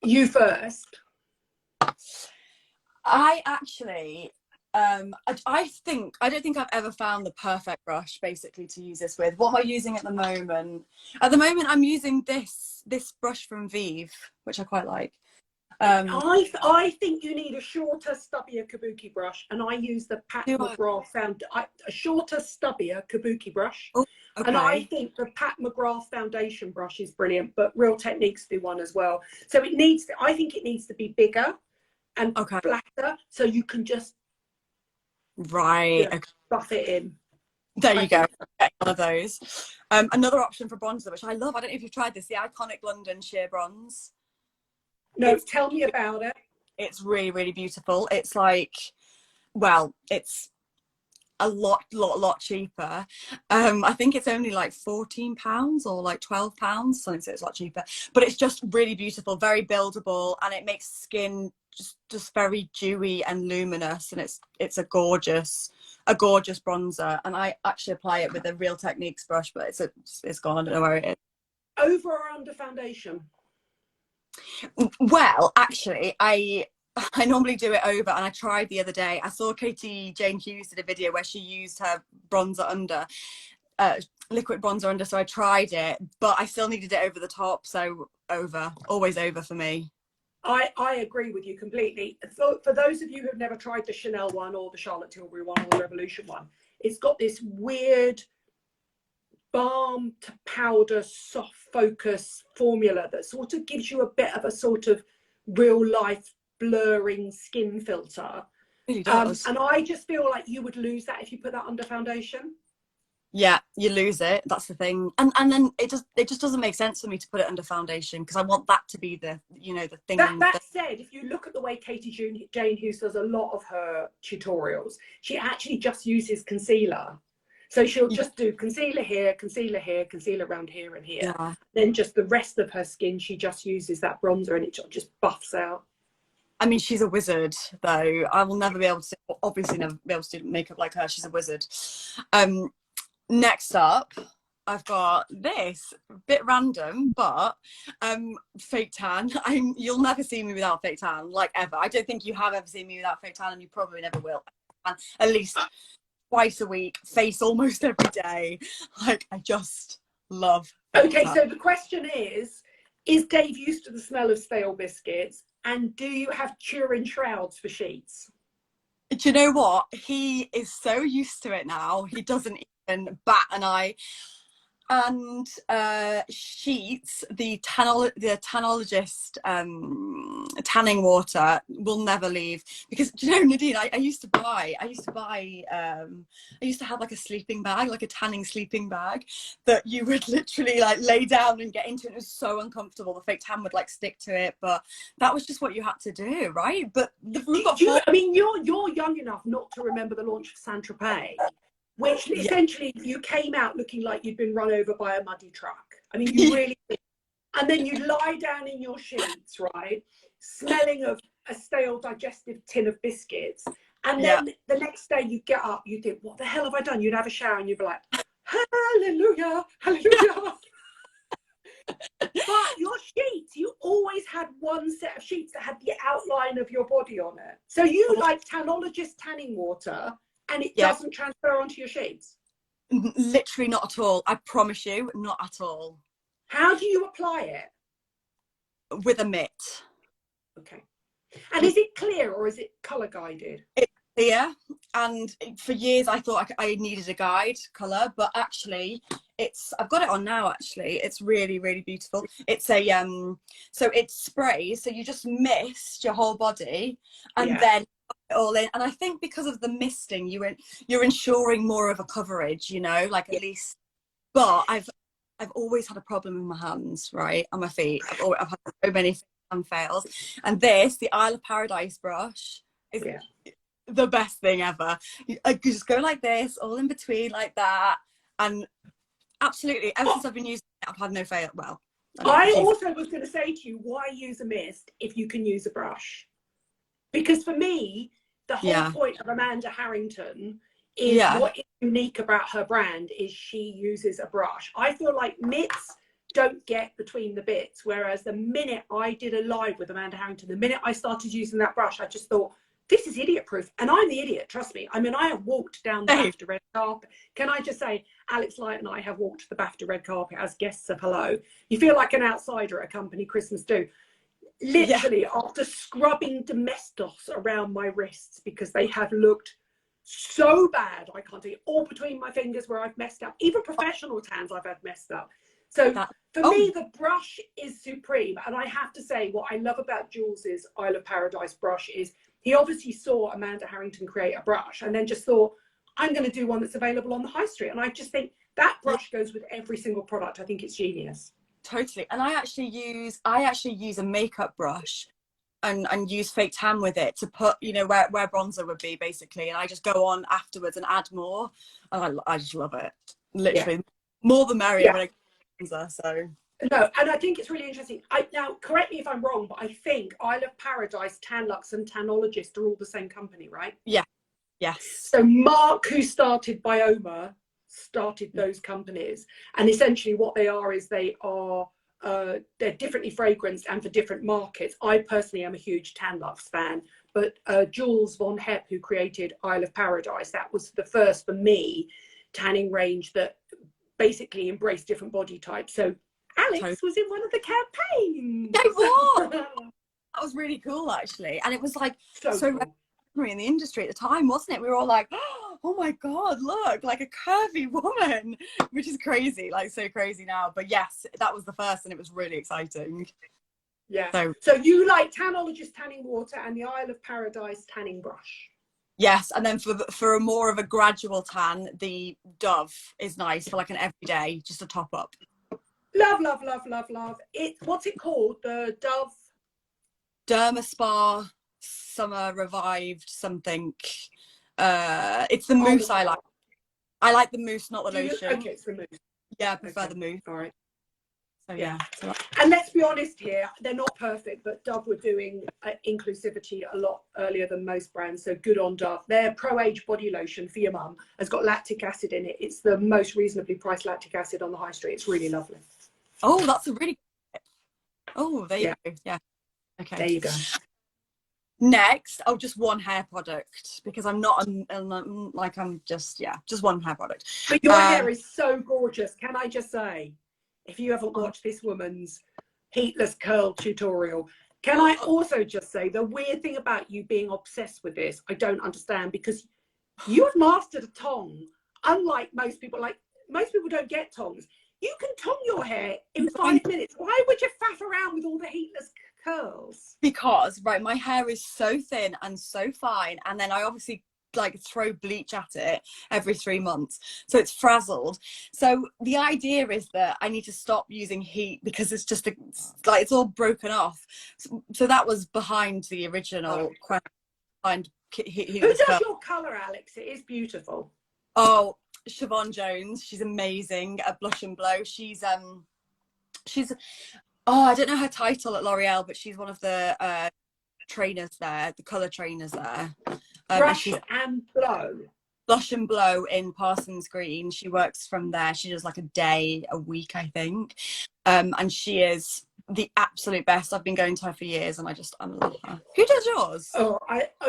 A: You first.
B: I actually, I don't think I've ever found the perfect brush basically to use this with. What am I using at the moment? At the moment, I'm using this brush from Vive, which I quite like.
A: I think you need a shorter, stubbier kabuki brush, and I use the Pat McGrath a shorter, stubbier kabuki brush. Oh, okay. And I think the Pat McGrath foundation brush is brilliant, but Real Techniques do one as well. So I think it needs to be bigger and flatter, so you can just buff it in.
B: There you go. One of those. Another option for bronzer, which I love. I don't know if you've tried this, the Iconic London Sheer Bronze.
A: No, tell me about it.
B: It's really, really beautiful. It's like, well, it's a lot cheaper. I think it's only like £14 or like £12, something, so it's a lot cheaper. But it's just really beautiful, very buildable, and it makes skin just very dewy and luminous, and it's a gorgeous bronzer. And I actually apply it with a Real Techniques brush, but it's gone. I don't know where it is.
A: Over or under foundation?
B: Well, actually, I normally do it over, and I tried the other day. I saw Katie Jane Hughes did a video where she used her bronzer under, liquid bronzer under, so I tried it, but I still needed it over the top, so always over for me.
A: I agree with you completely. So for those of you who have never tried the Chanel one or the Charlotte Tilbury one or the Revolution one, it's got this weird balm to powder soft focus formula that sort of gives you a bit of a sort of real life blurring skin filter. It really does. And I just feel like you would lose that if you put that under foundation.
B: Yeah, you lose it. That's the thing. And then it just doesn't make sense for me to put it under foundation, because I want that to be the the thing.
A: That said, if you look at the way Katie Jane Hughes does a lot of her tutorials, she actually just uses concealer. So she'll just do concealer here, concealer around here and here. Yeah. Then just the rest of her skin, she just uses that bronzer, and it just buffs out.
B: I mean, she's a wizard, though. I will never be able to, obviously never be able to do makeup like her. She's a wizard. Next up, I've got this, bit random, but fake tan. You'll never see me without fake tan, like ever. I don't think you have ever seen me without fake tan, and you probably never will. At least twice a week, face almost every day. Like, I just love
A: Okay,
B: that.
A: so the question is Dave used to the smell of stale biscuits? And do you have Turin shrouds for sheets?
B: Do you know what? He is so used to it now. He doesn't even bat an eye. And sheets, the tannologist tanning water will never leave, because, do you know, Nadine, I used to have like a sleeping bag, like a tanning sleeping bag that you would literally like lay down and get into, and it was so uncomfortable. The fake tan would like stick to it, but that was just what you had to do, right? But
A: I mean, you're young enough not to remember the launch of Saint Tropez, which essentially you came out looking like you'd been run over by a muddy truck. I mean, you really did. And then you lie down in your sheets, right, smelling of a stale digestive tin of biscuits. And then the next day you get up, you think, what the hell have I done? You'd have a shower and you'd be like, hallelujah, hallelujah. But your sheets, you always had one set of sheets that had the outline of your body on it. So you like Tanologist tanning water, and it doesn't transfer onto your sheets?
B: Literally not at all. I promise you, not at all.
A: How do you apply it?
B: With a mitt.
A: Okay. And is it clear or is it colour guided?
B: It's clear, and for years I thought I needed a guide colour, but actually I've got it on now. Actually, it's really, really beautiful. It's a so it's spray, so you just mist your whole body, and then all in. And I think because of the misting, you're ensuring more of a coverage, you know, like at least. But I've always had a problem with my hands, right, and my feet. I've had so many hand fails, and the Isle of Paradise brush is the best thing ever. I just go like this, all in between like that, and absolutely, ever since I've been using it, I've had no fail. Well,
A: I also was going to say to you, why use a mist if you can use a brush? Because for me, the whole point of Amanda Harrington is what is unique about her brand is she uses a brush. I feel like mitts don't get between the bits, whereas the minute I did a live with Amanda Harrington, the minute I started using that brush, I just thought, this is idiot proof. And I'm the idiot, trust me. I mean, I have walked down the BAFTA red carpet. Can I just say, Alex Light and I have walked the BAFTA red carpet as guests of Hello. You feel like an outsider at a company Christmas do. Literally, after scrubbing domestos around my wrists because they have looked so bad, I can't do it, all between my fingers where I've messed up. Even professional tans I've had messed up. So for me, the brush is supreme. And I have to say, what I love about Jules's Isle of Paradise brush is he obviously saw Amanda Harrington create a brush and then just thought, I'm going to do one that's available on the high street. And I just think that brush goes with every single product. I think it's genius.
B: Totally. And I actually use a makeup brush and use fake tan with it to put, you know, where bronzer would be basically. And I just go on afterwards and add more. And I just love it. Literally. More the merrier when it comes to bronzer. So.
A: No, and I think it's really interesting. Now, correct me if I'm wrong, but I think Isle of Paradise, Tanlux and Tanologist are all the same company, right?
B: Yeah. Yes.
A: So Mark, who started Bioma, started those companies, and essentially what they are is they're differently fragranced and for different markets. I personally am a huge Tanlux fan, but Jules Von Hepp, who created Isle of Paradise, that was the first for me tanning range that basically embraced different body types. So Alex was in one of the campaigns.
B: I was. That was really cool, actually, and it was like so cool. In the industry at the time, wasn't it? We were all like, oh my god, look, like a curvy woman, which is crazy, like so crazy now. But yes, that was the first, and it was really exciting.
A: Yeah. So you like Tanologist tanning water and the Isle of Paradise tanning brush?
B: Yes, and then for a more of a gradual tan, the Dove is nice for like an everyday, just a top up.
A: Love, love, love, love, love. What's it called? The Dove
B: Derma Spa Summer Revived something. It's the mousse I like. I like the mousse, not the lotion.
A: Okay, it's the mousse.
B: Yeah, I prefer the mousse.
A: All right.
B: So yeah.
A: And let's be honest here, they're not perfect, but Dove were doing inclusivity a lot earlier than most brands. So good on Dove. Their Pro Age body lotion for your mum has got lactic acid in it. It's the most reasonably priced lactic acid on the high street. It's really lovely.
B: Oh, that's a really good tip. Oh, there you go. Yeah. Okay.
A: There you go.
B: Next, just one hair product, because I'm not like, I'm just one hair product.
A: But your hair is so gorgeous. Can I just say, if you haven't watched this woman's heatless curl tutorial, can I also just say the weird thing about you being obsessed with this, I don't understand, because you have mastered a tong, unlike most people. Like, most people don't get tongs. You can tong your hair in 5 minutes. Why would you faff around with all the heatless curls?
B: Because, right, my hair is so thin and so fine, and then I obviously like throw bleach at it every 3 months, so it's frazzled. So the idea is that I need to stop using heat, because it's just like it's all broken off. So that was behind the original question. Who
A: does your colour, Alex? It is beautiful.
B: Oh, Siobhan Jones, she's amazing at Blush and Blow. She's I don't know her title at L'Oreal, but she's one of the trainers there, the colour trainers there.
A: Brush and Blow.
B: Blush and Blow in Parsons Green. She works from there. She does like a day a week, I think. And she is the absolute best. I've been going to her for years, and I love her. Who does yours?
A: Oh,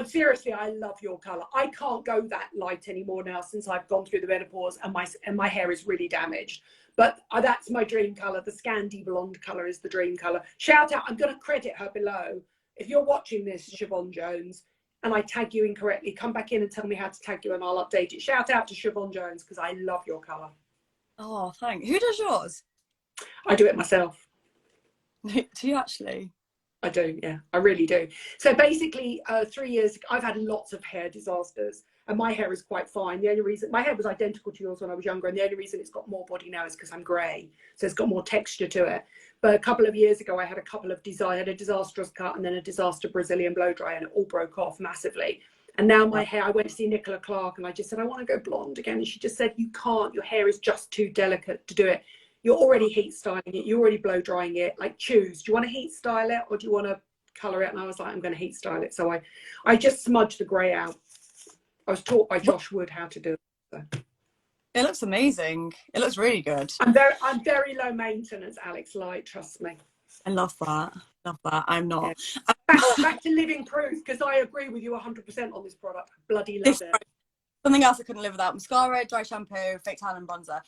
A: seriously, I love your colour. I can't go that light anymore now, since I've gone through the menopause and my hair is really damaged. But that's my dream colour. The Scandi blonde colour is the dream colour. Shout out, I'm going to credit her below. If you're watching this, Siobhan Jones, and I tag you incorrectly, come back in and tell me how to tag you, and I'll update it. Shout out to Siobhan Jones, because I love your colour.
B: Oh, thanks. Who does yours?
A: I do it myself.
B: Do you actually?
A: I do, yeah, I really do. So basically, 3 years ago, I've had lots of hair disasters, and my hair is quite fine. The only reason my hair was identical to yours when I was younger, and the only reason it's got more body now is because I'm grey, so it's got more texture to it. But a couple of years ago, I had I had a disastrous cut and then a disaster Brazilian blow dry, and it all broke off massively. And now my hair, I went to see Nicola Clark, and I just said, I want to go blonde again, and she just said, you can't. Your hair is just too delicate to do it. You're already heat styling it. You're already blow drying it. Like, choose. Do you want to heat style it, or do you want to colour it? And I was like, I'm going to heat style it. So I just smudged the grey out. I was taught by Josh Wood how to do it. So.
B: It looks amazing. It looks really good.
A: I'm very low maintenance, Alex Light. Trust me.
B: I love that. I'm not.
A: Yeah. Back to living proof, because I agree with you 100% on this product. Bloody love it.
B: Something else I couldn't live without: mascara, dry shampoo, fake tan, and bronzer.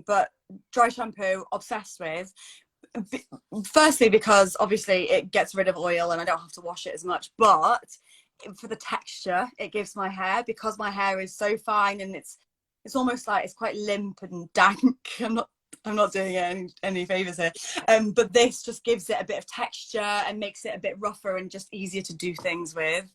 B: But dry shampoo, obsessed with. Firstly, because obviously it gets rid of oil and I don't have to wash it as much. But for the texture it gives my hair, because my hair is so fine, and it's almost like it's quite limp and dank. I'm not doing it any favors here. But this just gives it a bit of texture and makes it a bit rougher and just easier to do things with.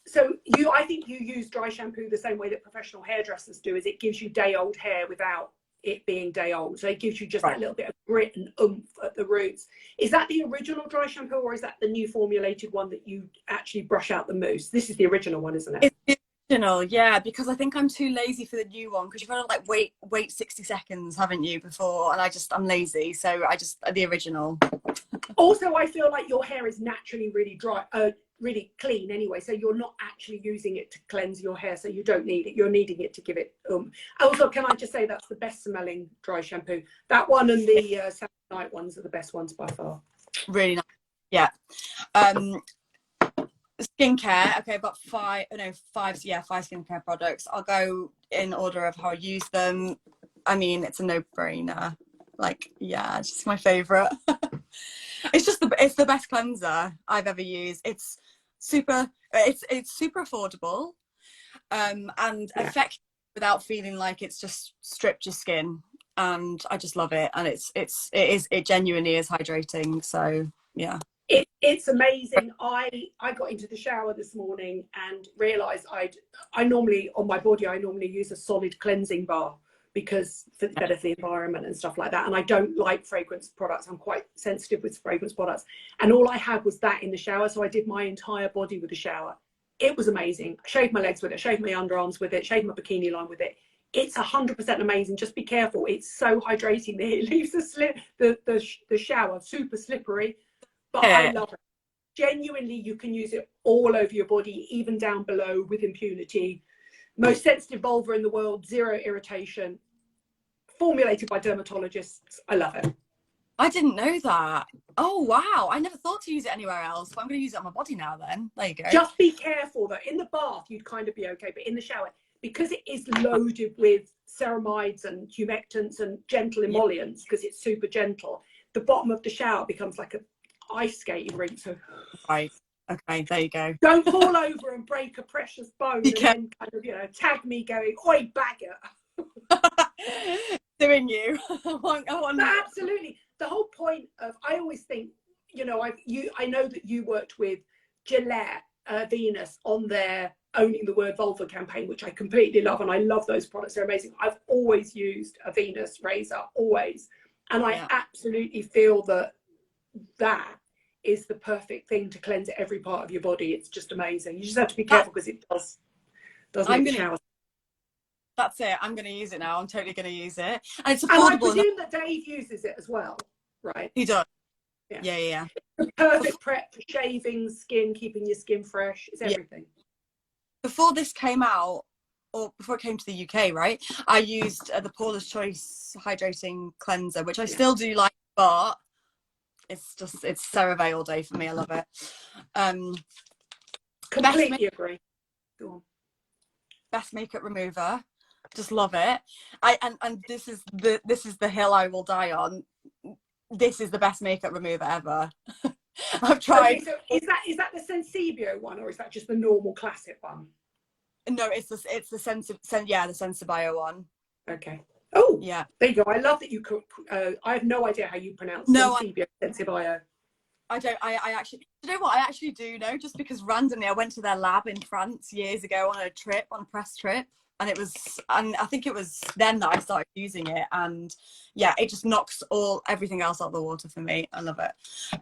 A: So I think you use dry shampoo the same way that professional hairdressers do, is it gives you day old hair without it being day old. So it gives you just that little bit of grit and oomph at the roots. Is that the original dry shampoo, or is that the new formulated one that you actually brush out the mousse? This is the original one, isn't it?
B: It's the original, yeah, because I think I'm too lazy for the new one, because you've got to like wait 60 seconds, haven't you, before, and I'm lazy, so the original.
A: Also, I feel like your hair is naturally really dry, really clean anyway, so you're not actually using it to cleanse your hair, so you don't need it. You're needing it to give it Also, can I just say that's the best smelling dry shampoo. That one and the Saturday Night ones are the best ones by far.
B: Really nice. Yeah. Skincare. Okay, I've got five skincare products. I'll go in order of how I use them. I mean, it's a no-brainer. Like, yeah, it's just my favorite. It's the best cleanser I've ever used. It's super affordable, and effective without feeling like it's just stripped your skin. And I just love it. And it genuinely is hydrating. So yeah.
A: It's amazing. I got into the shower this morning and realised I normally use a solid cleansing bar, because it's better for the environment and stuff like that. And I don't like fragrance products. I'm quite sensitive with fragrance products. And all I had was that in the shower. So I did my entire body with the shower. It was amazing. I shaved my legs with it, shaved my underarms with it, shaved my bikini line with it. It's 100% amazing. Just be careful. It's so hydrating. It leaves the shower super slippery, but I love it. Genuinely, you can use it all over your body, even down below, with impunity. Most sensitive vulva in the world, zero irritation. Formulated by dermatologists. I love it.
B: I didn't know that. Oh wow, I never thought to use it anywhere else, but I'm going to use it on my body now then. There you go.
A: Just be careful that in the bath you'd kind of be okay, but in the shower, because it is loaded with ceramides and humectants and gentle emollients, because it's super gentle, the bottom of the shower becomes like a ice skating rink. So
B: Right. Okay, there you go.
A: don't fall over and break a precious bone and then kind of, tag me going, oi, bagger.
B: Doing you.
A: Absolutely. The whole point of, I always think, I know that you worked with Gillette, Venus on their Owning the Word Vulva campaign, which I completely love, and I love those products. They're amazing. I've always used a Venus razor, always, and I absolutely feel that is the perfect thing to cleanse every part of your body. It's just amazing. You just have to be careful because it does make the shower.
B: That's it. I'm going to use it now. I'm totally going to use it. And it's
A: And
B: affordable.
A: I presume that Dave uses it as well, right?
B: He does.
A: Yeah. The perfect prep for shaving, skin, keeping your skin fresh. It's everything.
B: Before this came out, or before it came to the UK, right, I used the Paula's Choice Hydrating Cleanser, which I still do like, but it's CeraVe all day for me. I love it.
A: Completely agree. Go on.
B: Best makeup remover. Just love it. And this is the hill I will die on. This is the best makeup remover ever. I've tried.
A: Okay, so is that the Sensibio one, or is that just the normal classic one?
B: No, it's the Sensibio one.
A: Okay. Oh,
B: yeah.
A: There you go. I love that you could. I have no idea how you pronounce Sensibio. Sensibio.
B: I don't. I actually. You know what? I actually do know, just because randomly I went to their lab in France years ago on a press trip. And I think it was then that I started using it, and it just knocks everything else out of the water for me. I love it,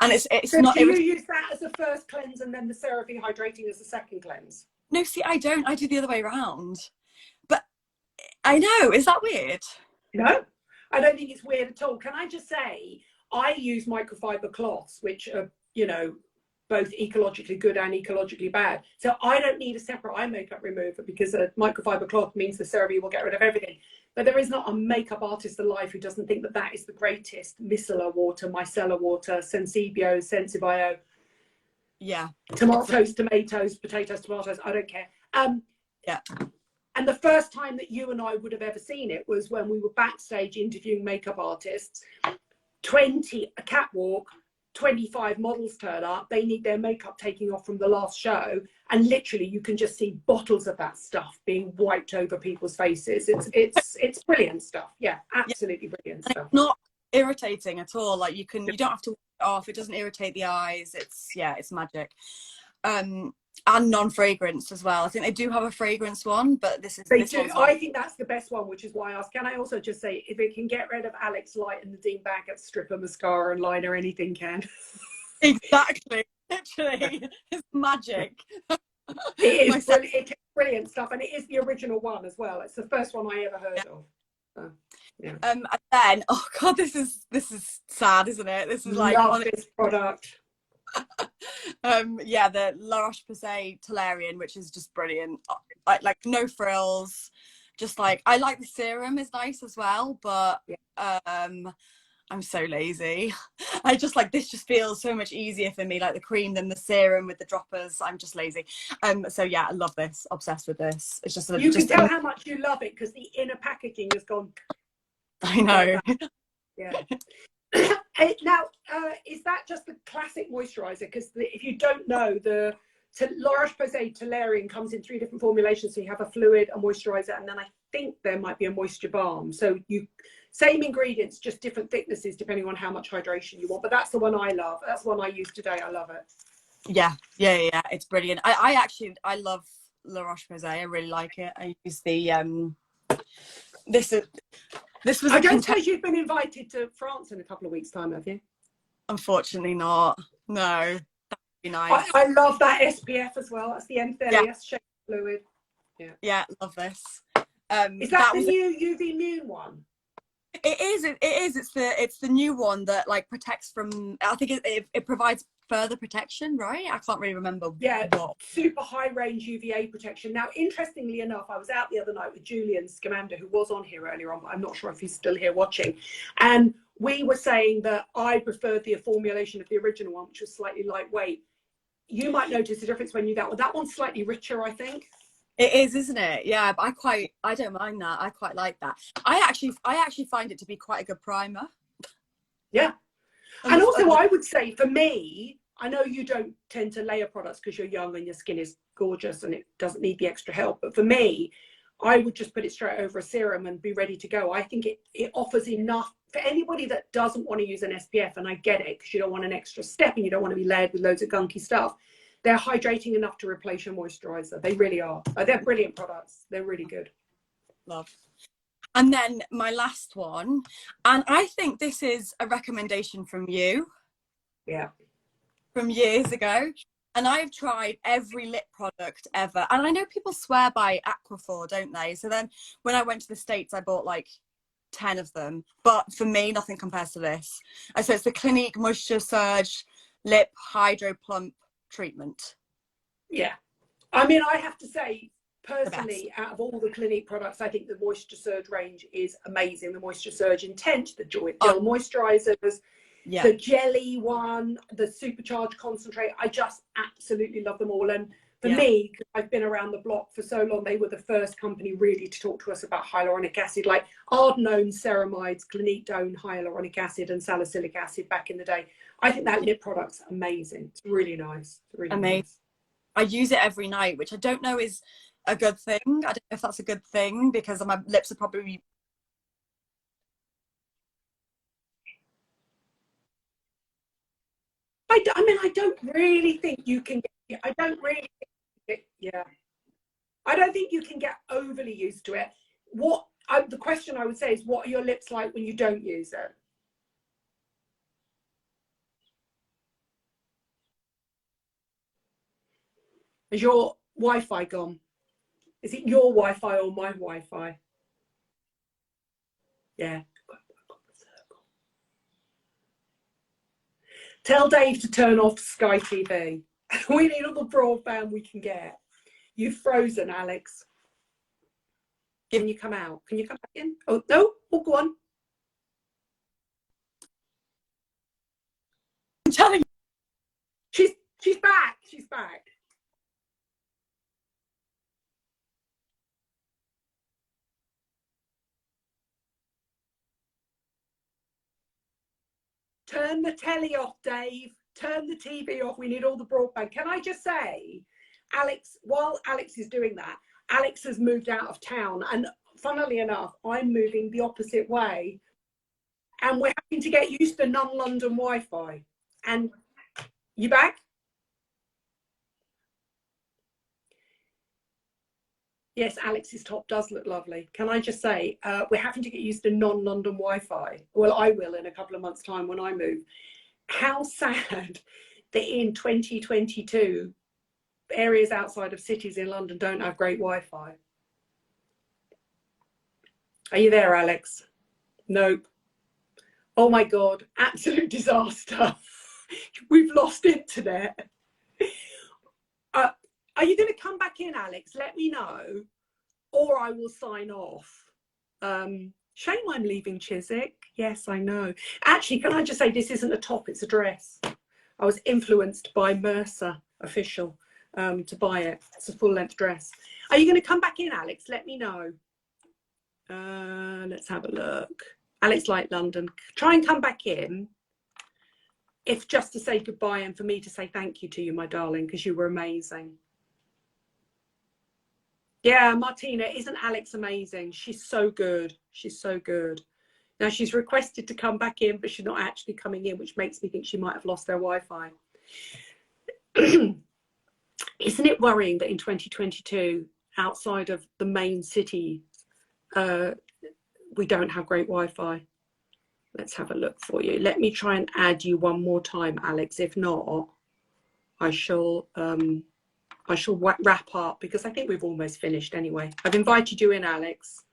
B: and it's
A: so
B: not.
A: Do you use that as a first cleanse and then the CeraVe hydrating as a second cleanse?
B: No, see, I don't. I do the other way around. But I know, is that weird?
A: No, I don't think it's weird at all. Can I just say, I use microfiber cloths, which are both ecologically good and ecologically bad. So I don't need a separate eye makeup remover, because a microfiber cloth means the CeraVe will get rid of everything. But there is not a makeup artist alive who doesn't think that is the greatest. Micellar water, Micellar water, Sensibio, Sensibio. Yeah. Tomatoes, potatoes, tomatoes, I don't care. And the first time that you and I would have ever seen it was when we were backstage interviewing makeup artists. A catwalk, 25 models turn up, they need their makeup taking off from the last show, and literally you can just see bottles of that stuff being wiped over people's faces. It's brilliant stuff. Absolutely brilliant stuff.
B: It's not irritating at all. Like you don't have to wash it off. It doesn't irritate the eyes. It's magic. And non-fragrance as well. I think they do have a fragrance one, but they do.
A: I think that's the best one, which is why I asked. Can I also just say, if it can get rid of Alex Light and Nadine Baggett's stripper mascara and liner, anything can.
B: Exactly. Literally, it's magic.
A: It is brilliant. It's brilliant stuff, and it is the original one as well. It's the first one I ever heard of.
B: And then, oh god, this is sad, isn't it? This is like
A: love this product.
B: The La Roche-Posay Toleriane, which is just brilliant. Like no frills, just like, I like the serum is nice as well, but I'm so lazy. I just like, this just feels so much easier for me, like the cream than the serum with the droppers. I'm just lazy. So yeah, I love this, obsessed with this. It's just
A: you can tell how much you love it because the inner packaging has gone.
B: I know.
A: Now, is that just the classic moisturizer? Because if you don't know, the La Roche-Posay Toleriane comes in 3 different formulations. So you have a fluid, a moisturizer, and then I think there might be a moisture balm. So same ingredients, just different thicknesses depending on how much hydration you want. But that's the one I love. That's the one I use today. I love it.
B: Yeah. It's brilliant. I love La Roche-Posay. I really like it. I use the This was.
A: I don't suppose you've been invited to France in a couple of weeks' time, have you?
B: Unfortunately not. No. That'd be nice.
A: I love that SPF as well. That's the Anthelios Shake Fluid.
B: Yeah, love this.
A: Is that the new UVMUNE one?
B: It is. It's the new one that like protects from. I think it provides further protection, right? I can't really remember.
A: Yeah,
B: what.
A: super high range UVA protection. Now, interestingly enough, I was out the other night with Julian Scamander, who was on here earlier on, but I'm not sure if he's still here watching. And we were saying that I preferred the formulation of the original one, which was slightly lightweight. You might notice a difference when you get one. That one's slightly richer, I think.
B: It is, isn't it? Yeah, but I don't mind that. I quite like that. I actually find it to be quite a good primer.
A: Yeah. And also, I would say for me, I know you don't tend to layer products because you're young and your skin is gorgeous and it doesn't need the extra help. But for me, I would just put it straight over a serum and be ready to go. I think it offers enough for anybody that doesn't want to use an SPF, and I get it because you don't want an extra step and you don't want to be layered with loads of gunky stuff. They're hydrating enough to replace your moisturizer. They really are. They're brilliant products. They're really good.
B: Love. And then my last one, and I think this is a recommendation from you.
A: Yeah.
B: From years ago. And I've tried every lip product ever. And I know people swear by Aquaphor, don't they? So then when I went to the States, I bought like 10 of them. But for me, nothing compares to this. So it's the Clinique Moisture Surge Lip Hydro Plump Treatment.
A: Yeah. I mean, I have to say, personally, out of all the Clinique products, I think the Moisture Surge range is amazing. The Moisture Surge Intense, the gel moisturizers, the jelly one, the supercharged concentrate. I just absolutely love them all. And for me, because I've been around the block for so long, they were the first company really to talk to us about hyaluronic acid. Like Ardnone ceramides, Clinique own hyaluronic acid and salicylic acid back in the day. I think that lip product's amazing. It's really nice. It's really
B: amazing.
A: Nice.
B: I use it every night, which I don't know is a good thing. I don't know if that's a good thing because my lips are probably...
A: I mean, I don't really think you can get, I don't really think, I don't think you can get overly used to it. The question I would say is, what are your lips like when you don't use it? Is your Wi-Fi gone? Is it your Wi-Fi or my Wi-Fi? Yeah. Tell Dave to turn off Sky TV. We need all the broadband we can get. You've frozen, Alex. Can you come out? Can you come back in? Oh, no. Oh, go on.
B: I'm telling you.
A: She's back. She's back. Turn the telly off, Dave. Turn the TV off. We need all the broadband. Can I just say, Alex, while Alex is doing that, Alex has moved out of town. And funnily enough, I'm moving the opposite way. And we're having to get used to non-London Wi-Fi. And you back? Yes, Alex's top does look lovely. Can I just say, we're having to get used to non-London Wi-Fi. Well, I will in a couple of months' time when I move. How sad that in 2022, areas outside of cities in London don't have great Wi-Fi. Are you there, Alex? Nope. Oh my God, absolute disaster. We've lost internet. Are you going to come back in, Alex? Let me know, or I will sign off. Shame I'm leaving Chiswick. Yes, I know. Actually, can I just say this isn't a top, it's a dress. I was influenced by Mercer Official to buy it. It's a full-length dress. Are you going to come back in, Alex? Let me know. Let's have a look. Alex Light London. Try and come back in. If just to say goodbye and for me to say thank you to you, my darling, because you were amazing. Yeah, Martina, isn't Alex amazing? She's so good. She's so good. Now, she's requested to come back in, but she's not actually coming in, which makes me think she might have lost their Wi-Fi. Isn't it worrying that in 2022, outside of the main city, we don't have great Wi-Fi? Let's have a look for you. Let me try and add you one more time, Alex. If not, I shall wrap up because I think we've almost finished anyway. I've invited you in, Alex.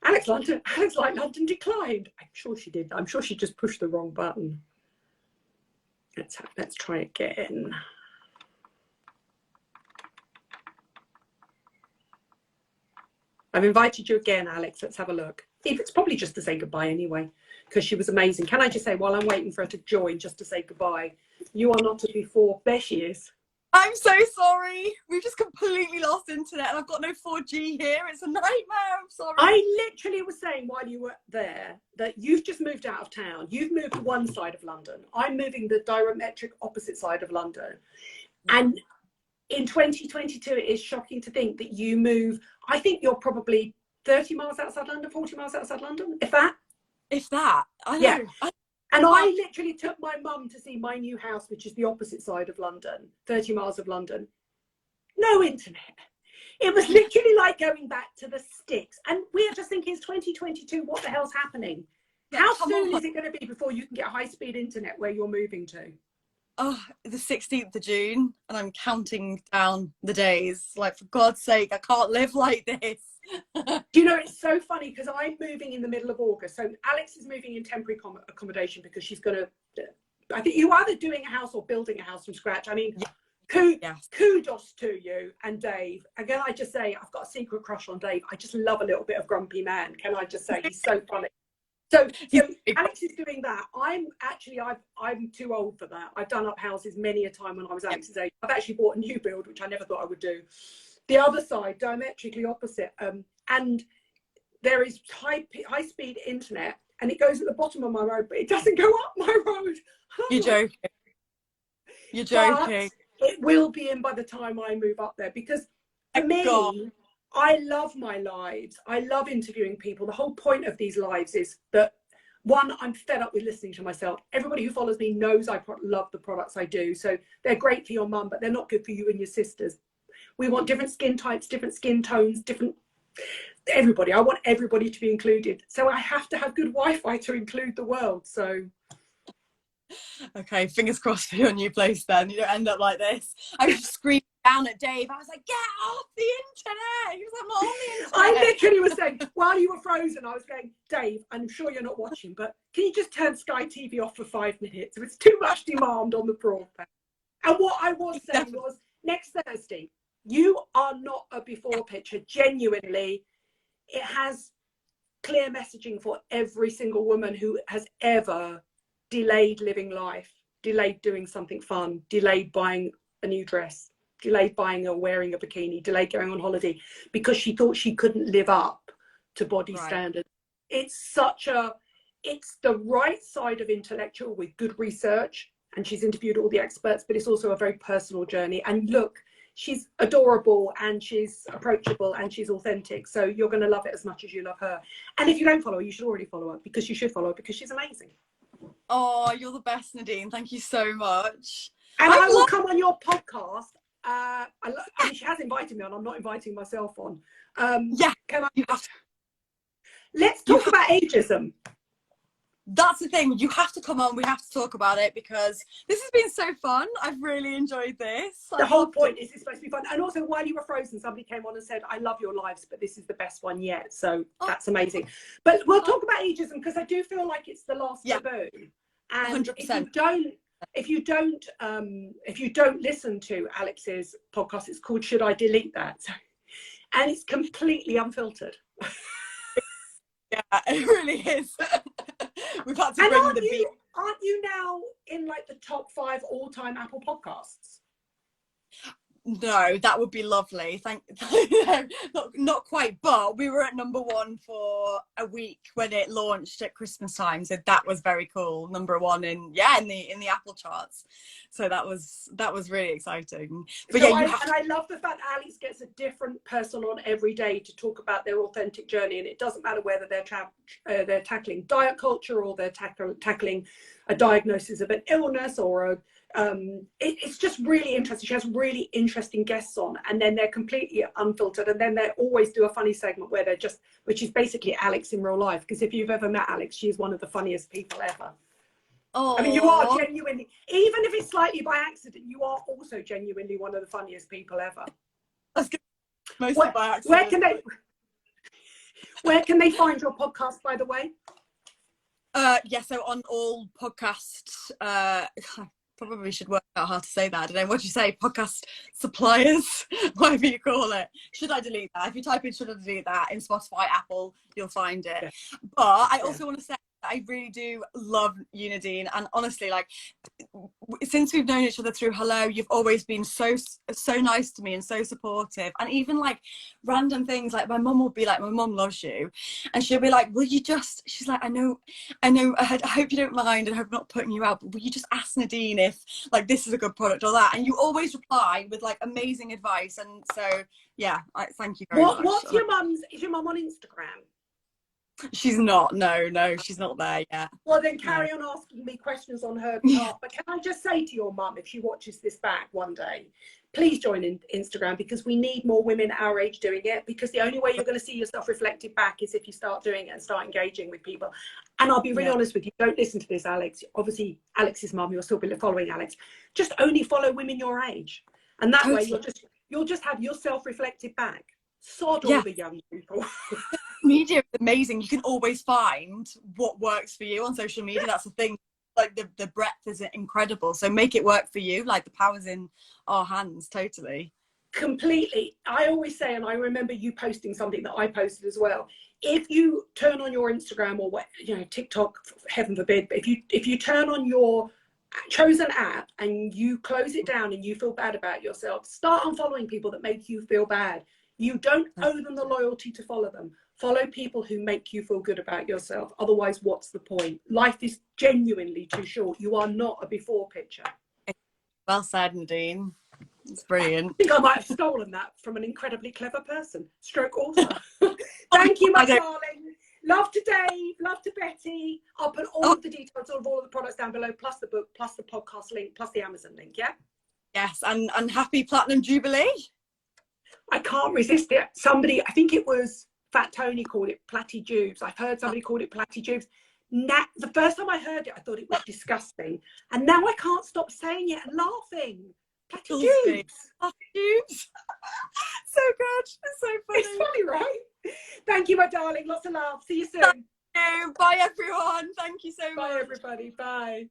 A: Alex Light London declined. I'm sure she did. I'm sure she just pushed the wrong button. Let's try again. I've invited you again, Alex. Let's have a look. It's probably just to say goodbye anyway, because she was amazing. Can I just say, while I'm waiting for her to join, just to say goodbye, you are not a before. There she is.
B: I'm so sorry. We've just completely lost internet and I've got no 4G here. It's a nightmare. I'm sorry.
A: I literally was saying while you were there that you've just moved out of town. You've moved to one side of London. I'm moving the diametric opposite side of London. And in 2022, it is shocking to think that you move. I think you're probably 30 miles outside London, 40 miles outside London, if that.
B: If that. I know.
A: Yeah. And I literally took my mum to see my new house, which is the opposite side of London, 30 miles of London. No internet. It was literally like going back to the sticks. And we're just thinking, it's 2022. What the hell's happening? How soon is it going to be before you can get high-speed internet where you're moving to?
B: Oh, the 16th of June, and I'm counting down the days. Like, for God's sake, I can't live like this.
A: Do you know, it's so funny because I'm moving in the middle of August. So Alex is moving in temporary accommodation because she's going to, I think you're either doing a house or building a house from scratch. I mean, kudos to you and Dave. Again, I just say, I've got a secret crush on Dave. I just love a little bit of grumpy man. Can I just say, he's so funny. So Alex is doing that. I'm too old for that. I've done up houses many a time when I was Alex's age. I've actually bought a new build, which I never thought I would do. The other side, diametrically opposite, and there is high speed internet, and it goes at the bottom of my road, but it doesn't go up my road.
B: You're joking. You're joking.
A: But it will be in by the time I move up there, because for me, I love my lives. I love interviewing people. The whole point of these lives is that, one, I'm fed up with listening to myself. Everybody who follows me knows I love the products I do. So they're great for your mum, but they're not good for you and your sisters. We want different skin types, different skin tones, everybody. I want everybody to be included. So I have to have good Wi-Fi to include the world. So.
B: Okay, fingers crossed for your new place then. You don't end up like this. I was screaming down at Dave. I was like, get off the internet. He was like, I'm not on the internet.
A: I literally was saying, while you were frozen, I was going, Dave, I'm sure you're not watching, but can you just turn Sky TV off for 5 minutes? It's too much demand on the broadband. And what I was saying was, next Thursday, you are not a before picture. Genuinely, it has clear messaging for every single woman who has ever delayed living life, delayed doing something fun, delayed buying a new dress, delayed buying or wearing a bikini, delayed going on holiday because she thought she couldn't live up to body standards. It's the right side of intellectual with good research, and she's interviewed all the experts, but it's also a very personal journey. And look, she's adorable and she's approachable and she's authentic. So you're going to love it as much as you love her. And if you don't follow her, you should already follow her, because you should follow her because she's amazing.
B: Oh, you're the best, Nadine. Thank you so much.
A: And I will come on your podcast. I mean, she has invited me on. I'm not inviting myself on. Can I? Let's talk about ageism.
B: That's the thing. You have to come on. We have to talk about it because this has been so fun. I've really enjoyed this.
A: The whole point is it's supposed to be fun. And also, while you were frozen, somebody came on and said, I love your lives, but this is the best one yet. So that's amazing. But we'll talk about ageism because I do feel like it's the last taboo. And
B: 100%.
A: if you don't listen to Alex's podcast, it's called Should I Delete That? And it's completely unfiltered.
B: Yeah, it really is. We've had to bring the beat.
A: Aren't you now in like the top 5 all-time Apple podcasts?
B: No, that would be lovely. Not quite, but we were at #1 for a week when it launched at Christmas time, so that was very cool. #1 in the Apple charts, so that was really exciting. But
A: so I love the fact that Alex gets a different person on every day to talk about their authentic journey, and it doesn't matter whether they're tackling diet culture or they're tackling a diagnosis of an illness or it's just really interesting. She has really interesting guests on, and then they're completely unfiltered, and then they always do a funny segment which is basically Alex in real life, because if you've ever met Alex, she's one of the funniest people ever. I mean, you are genuinely, even if it's slightly by accident, you are also genuinely one of the funniest people ever.
B: That's good. Mostly by accident.
A: Where can they find your podcast, by the way?
B: So on all podcasts, Probably should work out how to say that. I don't know. What do you say? Podcast suppliers, whatever you call it. Should I delete that? If you type in "should I delete that" in Spotify, Apple, you'll find it.
A: Yeah.
B: But I also want to say that I really do love you, Nadine. And honestly, like, since we've known each other through Hello, you've always been so nice to me and so supportive. And even like random things, like my mum will be like, my mum loves you, and she'll be like, will you just, she's like, I know, I hope you don't mind, and I hope I'm not putting you out, but will you just ask Nadine if like this is a good product or that? And you always reply with like amazing advice. And so yeah, thank you very much.
A: What's your mum's, is your mum on Instagram?
B: She's not. No, she's not there yet.
A: Well, then carry on asking me questions on her behalf. But can I just say to your mum, if she watches this back one day, please join in Instagram, because we need more women our age doing it, because the only way you're going to see yourself reflected back is if you start doing it and start engaging with people. And I'll be really honest with you, don't listen to this, Alex. Obviously, Alex's mum, you'll still be following Alex. Just only follow women your age. And that way you'll just have yourself reflected back. Sod all the young people.
B: Media is amazing. You can always find what works for you on social media. That's the thing. Like the breadth is incredible. So make it work for you. Like the power's in our hands, totally.
A: Completely. I always say, and I remember you posting something that I posted as well. If you turn on your Instagram or TikTok, heaven forbid, but if you turn on your chosen app and you close it down and you feel bad about yourself, start unfollowing people that make you feel bad. You don't owe them the loyalty to follow them. Follow people who make you feel good about yourself. Otherwise, what's the point? Life is genuinely too short. You are not a before picture.
B: Well said, Nadine. It's brilliant.
A: I think I might have stolen that from an incredibly clever person. Stroke author. Thank you, my darling. Love to Dave. Love to Betty. I'll put all of the details of all of the products down below, plus the book, plus the podcast link, plus the Amazon link, yeah?
B: Yes, and happy Platinum Jubilee.
A: I can't resist it. Somebody, I think it was Fat Tony, called it Platy-Jubes. I've heard somebody called it Platy-Jubes. Now, the first time I heard it, I thought it was disgusting. And now I can't stop saying it and laughing. Platy-Jubes.
B: Platy-Jubes. So good. It's so funny.
A: It's funny, right? Thank you, my darling. Lots of love. See you soon.
B: Thank you. Bye, everyone. Thank you so much.
A: Bye, everybody. Bye.